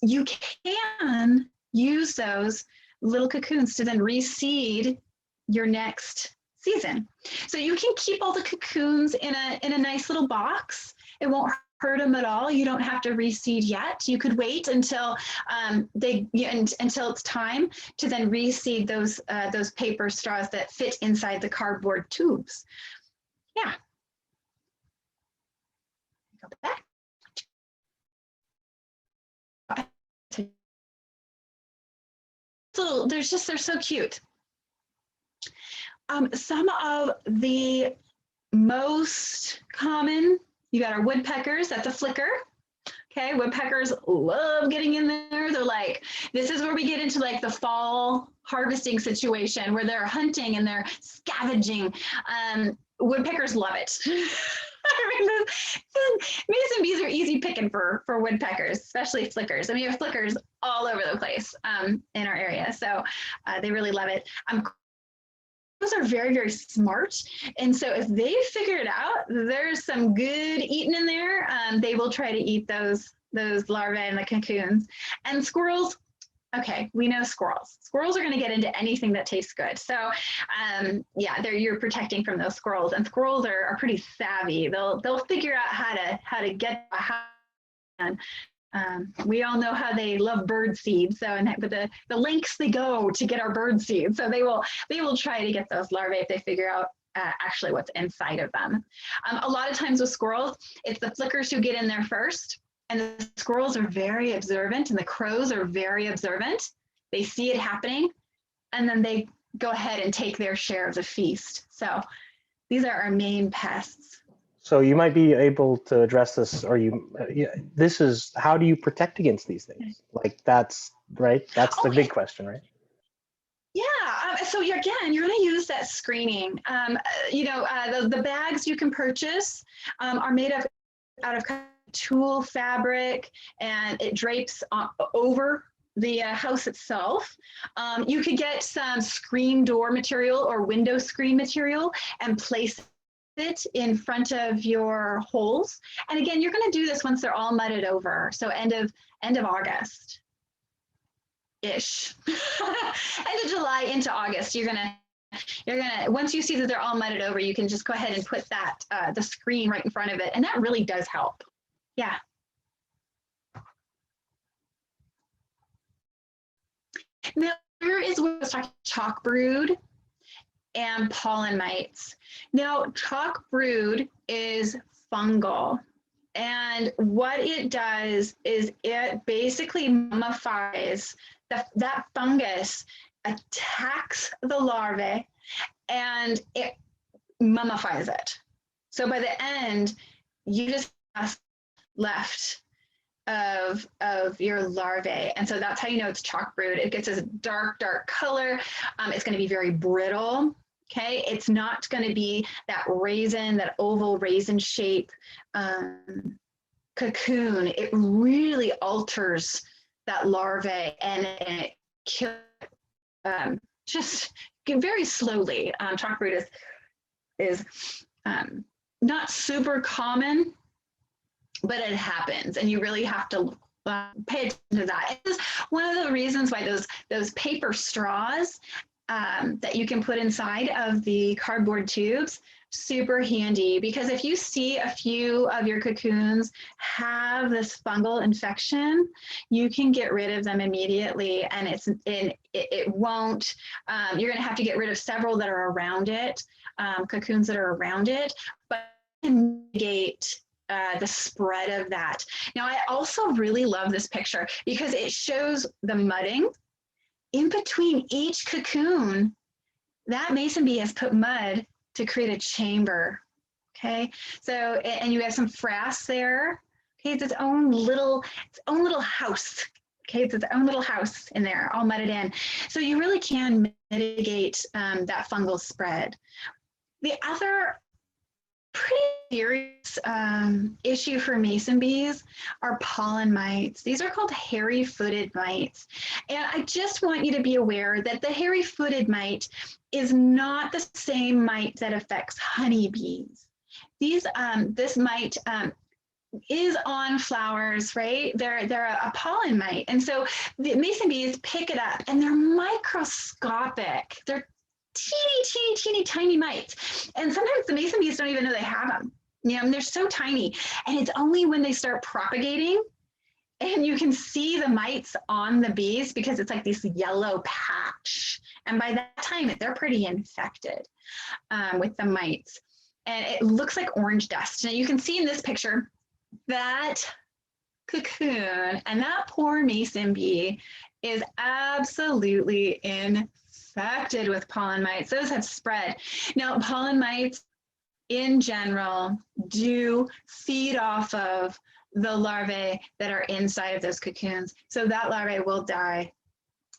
you can use those little cocoons to then reseed your next season. So you can keep all the cocoons in a nice little box. It won't hurt them at all. You don't have to reseed yet. You could wait until until it's time to then reseed those paper straws that fit inside the cardboard tubes. Yeah. Go back. So they're so cute. Some of the most common, you got our woodpeckers, that's a flicker. Okay, woodpeckers love getting in there. They're like, this is where we get into like the fall harvesting situation where they're hunting and they're scavenging. Woodpeckers love it. I mean, mason bees are easy picking for woodpeckers, especially flickers. I mean, you have flickers all over the place in our area, so they really love it. Those are very, very smart. And so if they figure it out, there's some good eating in there. They will try to eat those larvae and the cocoons. And squirrels, okay, we know squirrels. Squirrels are going to get into anything that tastes good. So yeah, you're protecting from those squirrels. And squirrels are pretty savvy. They'll figure out how to get behind. We all know how they love bird seed, so but the lengths they go to get our bird seed, so they will try to get those larvae if they figure out actually what's inside of them. A lot of times with squirrels, it's the flickers who get in there first, and the squirrels are very observant, and the crows are very observant. They see it happening, and then they go ahead and take their share of the feast. So these are our main pests. So you might be able to address this, or this is, how do you protect against these things? Like that's, right? That's the big question, right? Yeah, so again, you're gonna use that screening. The bags you can purchase are made out of tulle fabric, and it drapes over the house itself. You could get some screen door material or window screen material and place it in front of your holes. And again, you're going to do this once they're all mudded over. So end of August ish. End of July into August, you're gonna once you see that they're all mudded over, you can just go ahead and put that the screen right in front of it, and that really does help. Yeah. Now here is where I was talking chalk brood. and pollen mites. Now, chalk brood is fungal. And what it does is it basically mummifies that fungus, attacks the larvae, and it mummifies it. So by the end, you just have left of your larvae. And so that's how you know it's chalk brood. It gets this dark color. It's going to be very brittle. Okay, it's not going to be that raisin, that oval raisin shape cocoon. It really alters that larvae, and it kills just very slowly. Chalk brood is not super common, but it happens, and you really have to pay attention to that. It's one of the reasons why those paper straws that you can put inside of the cardboard tubes, super handy, because if you see a few of your cocoons have this fungal infection, you can get rid of them immediately, and it won't, you're gonna have to get rid of several that are around it, cocoons that are around it, but mitigate the spread of that. Now, I also really love this picture because it shows the mudding. In between each cocoon, that mason bee has put mud to create a chamber, okay? So, and you have some frass there, okay? It's its own little house, okay? It's its own little house in there, all mudded in. So you really can mitigate that fungal spread. The other pretty serious issue for mason bees are pollen mites. These are called hairy-footed mites. And I just want you to be aware that the hairy-footed mite is not the same mite that affects honeybees. This mite is on flowers, right? They're a pollen mite. And so the mason bees pick it up, and they're microscopic. They're teeny tiny mites, and sometimes the mason bees don't even know they have them. And they're so tiny, and it's only when they start propagating and you can see the mites on the bees because it's like this yellow patch, and by that time they're pretty infected with the mites, and it looks like orange dust. Now you can see in this picture that cocoon and that poor mason bee is absolutely infected with pollen mites. Those have spread. Now, pollen mites in general do feed off of the larvae that are inside of those cocoons. So that larvae will die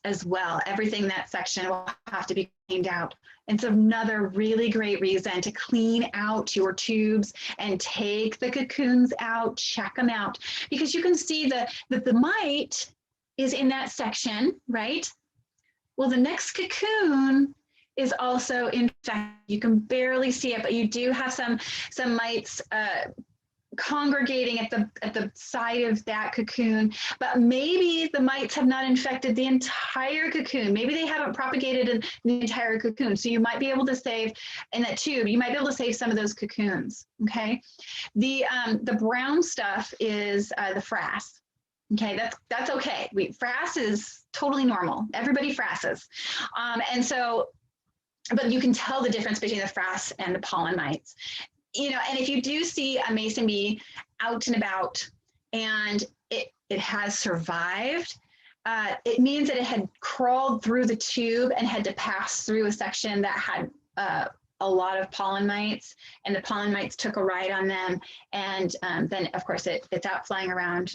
as well. Everything in that section will have to be cleaned out. And it's another really great reason to clean out your tubes and take the cocoons out, check them out, because you can see that the mite is in that section, right? Well, the next cocoon is also infected. You can barely see it, but you do have some mites congregating at the side of that cocoon, but maybe the mites have not infected the entire cocoon. Maybe they haven't propagated in the entire cocoon. So you might be able to save in that tube, you might be able to save some of those cocoons, okay? The brown stuff is the frass. Okay, that's okay. Frass is totally normal. Everybody frasses. And so, but you can tell the difference between the frass and the pollen mites. And if you do see a mason bee out and about and it has survived, it means that it had crawled through the tube and had to pass through a section that had a lot of pollen mites, and the pollen mites took a ride on them. And then of course it's out flying around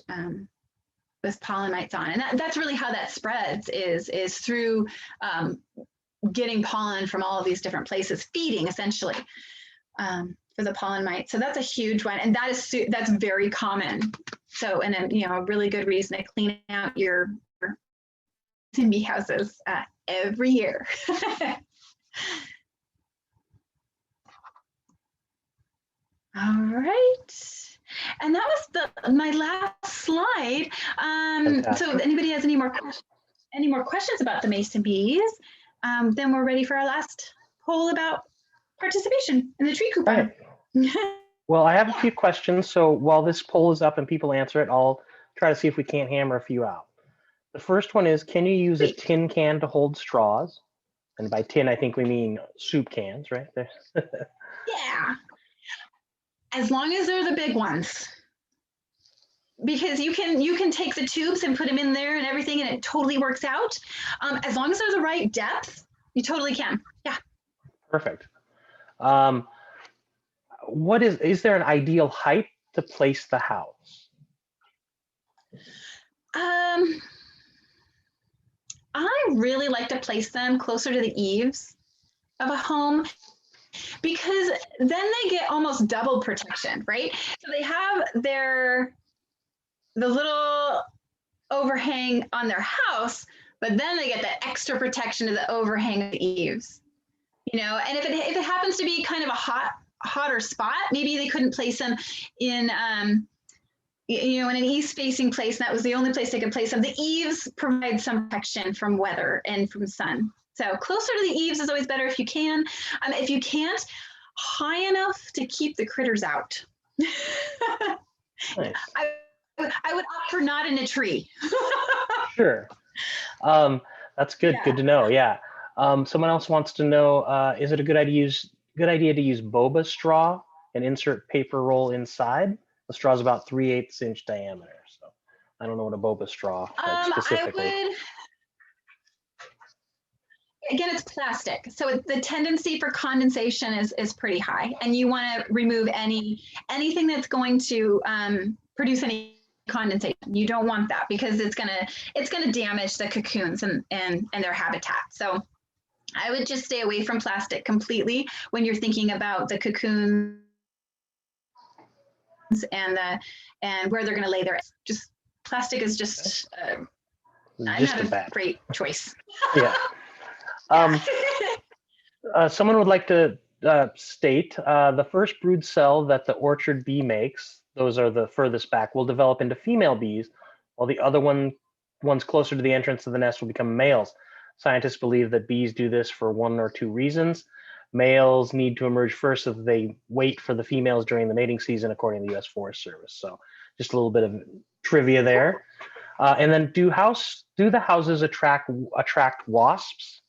with pollen mites on. And that's really how that spreads is through getting pollen from all of these different places, feeding essentially. For the pollen mite. So that's a huge one. And that's very common. So, and then, a really good reason to clean out your bee houses every year. All right. And that was my last slide. So if anybody has any more questions about the mason bees, then we're ready for our last poll about participation in the tree coupon. Right. Well, I have a few questions. So while this poll is up and people answer it, I'll try to see if we can't hammer a few out. The first one is, can you use a tin can to hold straws? And by tin, I think we mean soup cans, right? Yeah, as long as they're the big ones. Because you can take the tubes and put them in there and everything, and it totally works out. As long as they're the right depth, you totally can. Yeah. Perfect. What is there an ideal height to place the house? I really like to place them closer to the eaves of a home, because then they get almost double protection, right? So they have the little overhang on their house, but then they get the extra protection of the overhang of the eaves. You know, and if it happens to be kind of a hotter spot, maybe they couldn't place them in you know, in an east-facing place, and that was the only place they could place them. The eaves provide some protection from weather and from sun. So closer to the eaves is always better if you can. If you can't, high enough to keep the critters out. Nice. I would opt for not in a tree. Sure. That's good. Yeah. Good to know. Yeah. Someone else wants to know, is it a good idea to use boba straw and insert paper roll inside? The straw is about 3/8 inch diameter. So I don't know what a boba straw specifically. Again, it's plastic, so the tendency for condensation is pretty high, and you want to remove anything that's going to produce any condensation. You don't want that, because it's gonna damage the cocoons and their habitat. So I would just stay away from plastic completely when you're thinking about the cocoons and where they're going to lay their eggs. Just plastic is just not a great choice. Yeah. Someone would like to state the first brood cell that the orchard bee makes, those are the furthest back, will develop into female bees, while the other ones closer to the entrance of the nest will become males. Scientists believe that bees do this for one or two reasons. Males need to emerge first, so that they wait for the females during the mating season, according to the U.S. Forest Service. So just a little bit of trivia there. And then do the houses attract wasps?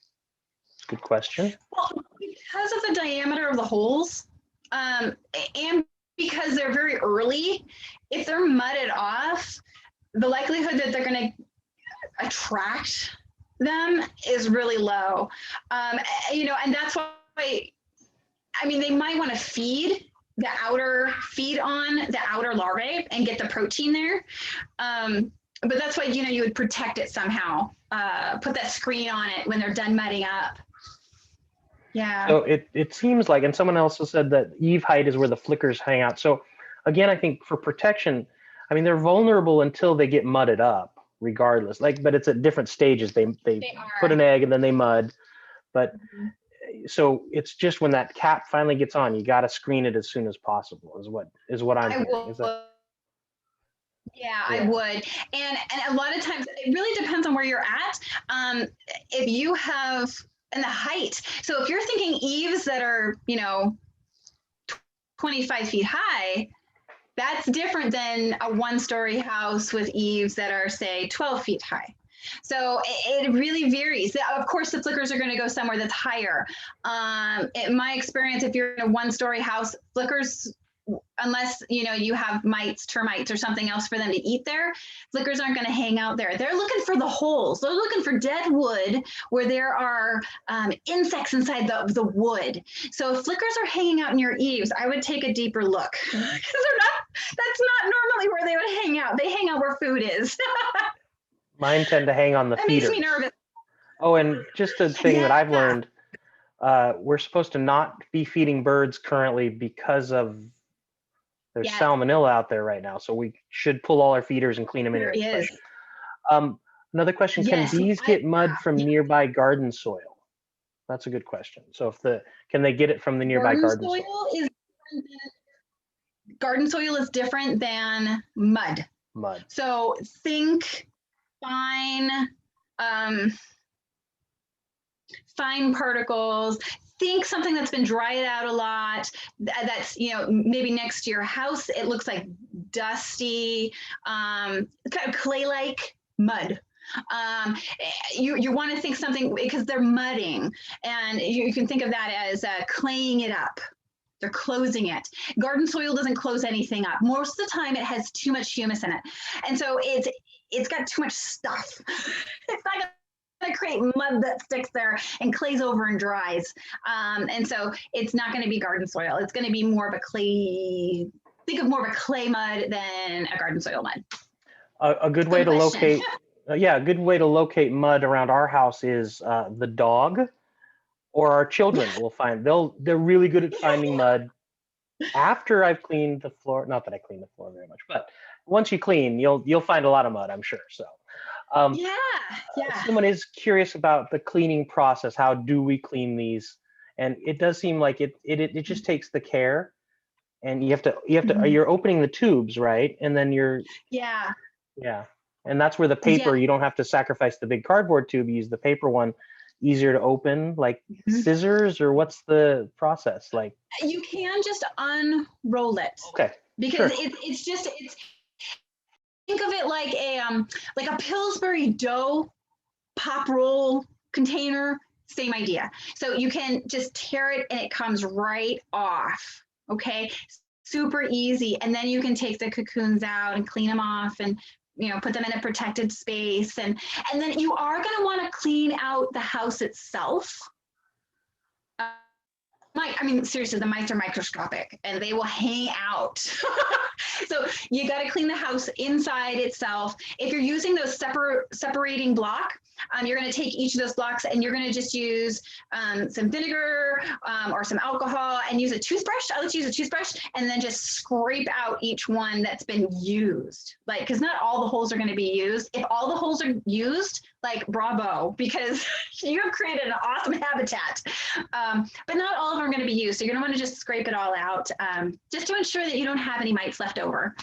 Good question. Well, because of the diameter of the holes, and because they're very early, if they're mudded off, the likelihood that they're going to attract them is really low. You know, and that's why, I mean, they might want to feed on the outer larvae and get the protein there. But that's why, you know, you would protect it somehow, put that screen on it when they're done mudding up. Yeah. So it seems like, and someone else has said that eave height is where the flickers hang out. So again, I think for protection, I mean, they're vulnerable until they get mudded up, regardless. But it's at different stages. They put an egg and then they mud. But so it's just when that cap finally gets on, you got to screen it as soon as possible. Is what I'm hearing. Yeah, I would. And a lot of times it really depends on where you're at. If you have, and the height. So if you're thinking eaves that are, you know, 25 feet high, that's different than a one-story house with eaves that are, say, 12 feet high. So it really varies. Of course, the flickers are going to go somewhere that's higher. In my experience, if you're in a one-story house, flickers, unless, you know, you have mites, termites, or something else for them to eat there, flickers aren't going to hang out there. They're looking for the holes. They're looking for dead wood where there are insects inside the wood. So if flickers are hanging out near eaves, I would take a deeper look, because that's not normally where they would hang out. They hang out where food is. Mine tend to hang on the feeders. Makes me nervous. Oh, and just a thing that I've learned, we're supposed to not be feeding birds currently because of there's salmonella out there right now. So we should pull all our feeders and clean them anyway. Another question, can bees get mud from nearby garden soil? That's a good question. So can they get it from the nearby garden soil? Garden soil is different than mud. Mud. So think fine particles. Think something that's been dried out a lot, that's, you know, maybe next to your house. It looks like dusty, kind of clay-like mud. You want to think something, because they're mudding, and you can think of that as claying it up. They're closing it. Garden soil doesn't close anything up. Most of the time it has too much humus in it. And so it's got too much stuff. It's not going to create mud that sticks there and clays over and dries. And so it's not going to be garden soil. It's going to be more of a clay, think of more of a clay mud than a garden soil mud. A good way to locate, a good way to locate mud around our house is the dog or our children. Will find they're really good at finding mud after I've cleaned the floor. Not that I clean the floor very much, but once you clean, you'll find a lot of mud, I'm sure. So someone is curious about the cleaning process. How do we clean these? And it does seem like it just takes the care, and you have to you're opening the tubes, right? And then you're and that's where the paper, you don't have to sacrifice the big cardboard tube, you use the paper one, easier to open, like scissors, or what's the process like? You can just unroll it. Okay. Because it's think of it like a Pillsbury dough pop roll container, same idea. So you can just tear it and it comes right off. Okay. Super easy. And then you can take the cocoons out and clean them off and put them in a protected space. And then you are going to want to clean out the house itself. Seriously, the mites are microscopic and they will hang out. So you got to clean the house inside itself. If you're using those separating block, you're going to take each of those blocks and you're going to just use some vinegar or some alcohol and use a toothbrush. I like to use a toothbrush and then just scrape out each one that's been used. Because not all the holes are going to be used. If all the holes are used, bravo, because you have created an awesome habitat. But not all of them are going to be used. So you're going to want to just scrape it all out just to ensure that you don't have any mites left over.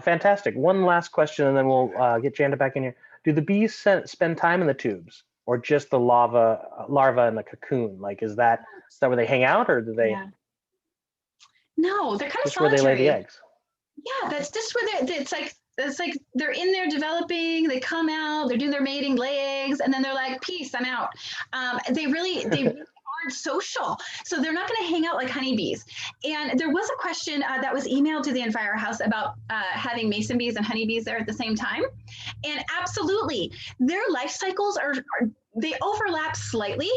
Fantastic. One last question, and then we'll get Janda back in here. Do the bees spend time in the tubes, or just the larva in the cocoon? Is that where they hang out, or do they? Yeah. No, they're kind of solitary. Where they lay the eggs. Yeah, that's just where it's like they're in there developing. They come out, they're doing their mating, lay eggs, and then they're like, "Peace, I'm out." They really aren't social, so they're not going to hang out like honeybees. And there was a question that was emailed to the EnviroHouse about having mason bees and honeybees there at the same time, and absolutely, their life cycles they overlap slightly.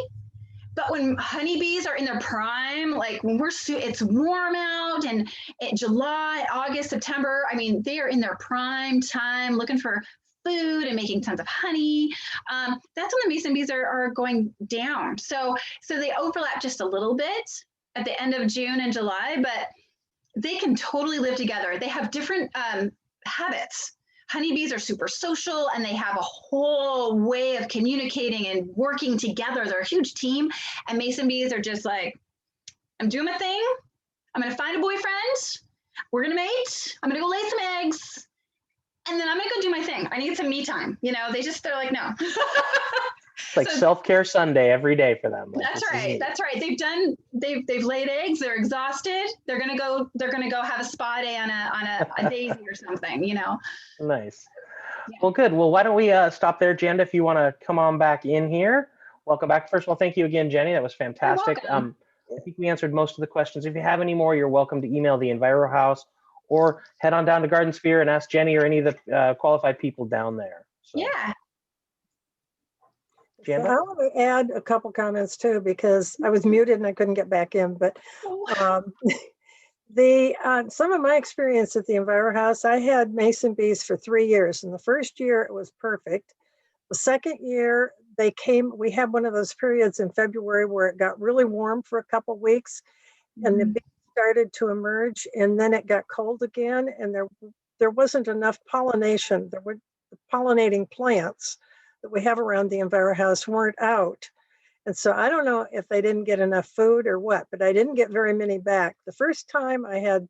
But when honeybees are in their prime, when it's warm out, and July, August, September, they are in their prime time looking for food and making tons of honey. That's when the mason bees are going down. So they overlap just a little bit at the end of June and July, but they can totally live together. They have different habits. Honeybees are super social and they have a whole way of communicating and working together. They're a huge team. And mason bees are just like, I'm doing my thing. I'm going to find a boyfriend. We're going to mate. I'm going to go lay some eggs. And then I'm going to go do my thing. I need some me time. They're like, no. It's like self-care Sunday every day for them. That's right. That's right. They've laid eggs. They're exhausted. They're gonna go have a spa day on a daisy or something. Nice. Yeah. Well, good. Well, why don't we stop there, Janda? If you want to come on back in here, welcome back. First of all, thank you again, Jenny. That was fantastic. I think we answered most of the questions. If you have any more, you're welcome to email the EnviroHouse or head on down to GardenSphere and ask Jenny or any of the qualified people down there. So. Yeah. So I want to add a couple comments too, because I was muted and I couldn't get back in. But some of my experience at the EnviroHouse, I had mason bees for 3 years. And the first year it was perfect. The second year we had one of those periods in February where it got really warm for a couple of weeks, and the bees started to emerge, and then it got cold again, and there wasn't enough pollination. There were pollinating plants that we have around the EnviroHouse weren't out. And so I don't know if they didn't get enough food or what, but I didn't get very many back. The first time I had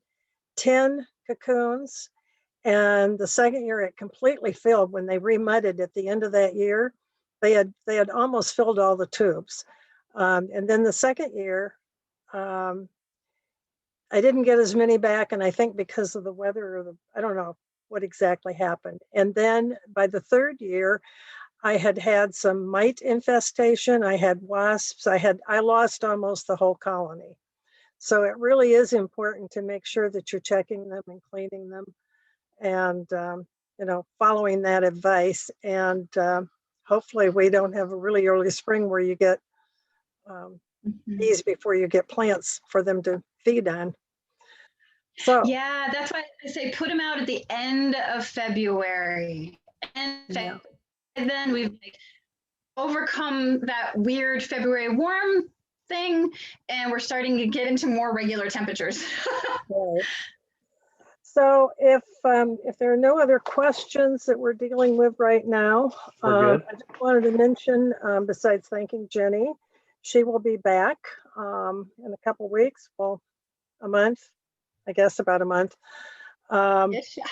10 cocoons, and the second year it completely filled. When they remudded at the end of that year, they had almost filled all the tubes. And then the second year, I didn't get as many back, and I think because of the weather, or I don't know what exactly happened. And then by the third year, I had some mite infestation. I had wasps. I lost almost the whole colony. So it really is important to make sure that you're checking them and cleaning them, and following that advice. And hopefully we don't have a really early spring where you get bees before you get plants for them to feed on. So yeah, that's why I say put them out at the end of February. And then we've overcome that weird February warm thing, and we're starting to get into more regular temperatures. Right. So if there are no other questions that we're dealing with right now, I just wanted to mention, besides thanking Jenny, she will be back in a couple weeks, well, a month, I guess about a month. Yes, yeah.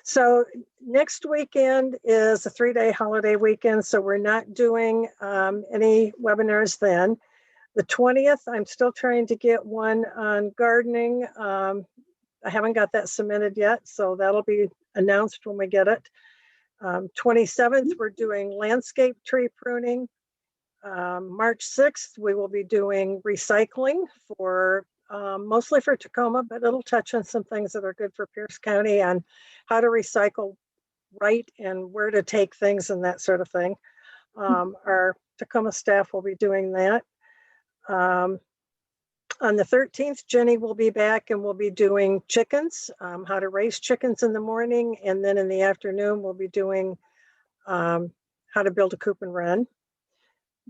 So next weekend is a 3-day holiday weekend, so we're not doing any webinars then. The 20th, I'm still trying to get one on gardening. I haven't got that submitted yet, so that'll be announced when we get it. 27th, we're doing landscape tree pruning. March 6th, we will be doing recycling for mostly for Tacoma, but it'll touch on some things that are good for Pierce County on how to recycle right and where to take things and that sort of thing. Our Tacoma staff will be doing that. On the 13th, Jenny will be back and we'll be doing chickens, how to raise chickens in the morning. And then in the afternoon, we'll be doing how to build a coop and run.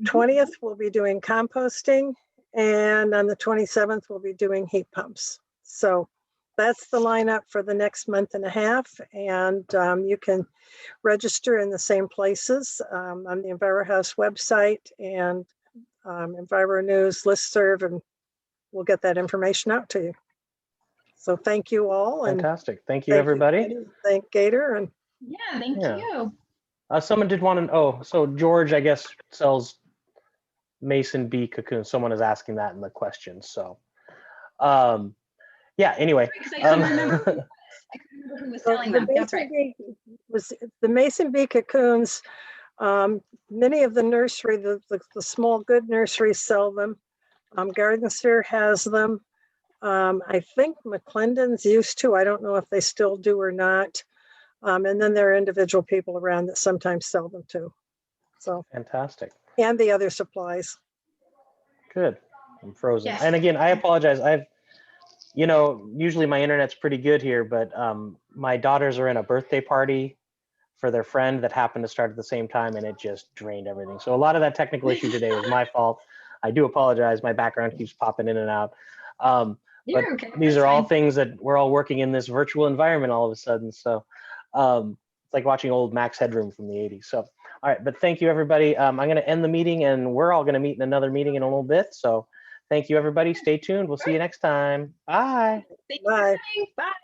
20th, we'll be doing composting. And on the 27th, we'll be doing heat pumps. So that's the lineup for the next month and a half. And you can register in the same places on the EnviroHouse website and Enviro News listserv, and we'll get that information out to you. So thank you all. Fantastic. Thank you, everybody. Thank Gator. And yeah, thank you. Someone did want to, so George, I guess, sells mason bee cocoons. Someone is asking that in the questions. So, yeah, anyway. I couldn't remember who was selling them. That's right. The mason bee cocoons, many of the nursery, the small good nurseries sell them. GardenSphere has them. I think McClendon's used to. I don't know if they still do or not. And then there are individual people around that sometimes sell them too. So fantastic. And the other supplies. Good. I'm frozen. Yes. And again, I apologize. Usually my internet's pretty good here, but my daughters are in a birthday party for their friend that happened to start at the same time, and it just drained everything. So a lot of that technical issue today was my fault. I do apologize. My background keeps popping in and out. But okay. These are all things that we're all working in this virtual environment all of a sudden. So it's like watching old Max Headroom from the 80s. So, all right, but thank you, everybody. I'm going to end the meeting, and we're all going to meet in another meeting in a little bit. So thank you, everybody. Stay tuned. We'll see you next time. Bye. Bye. Bye.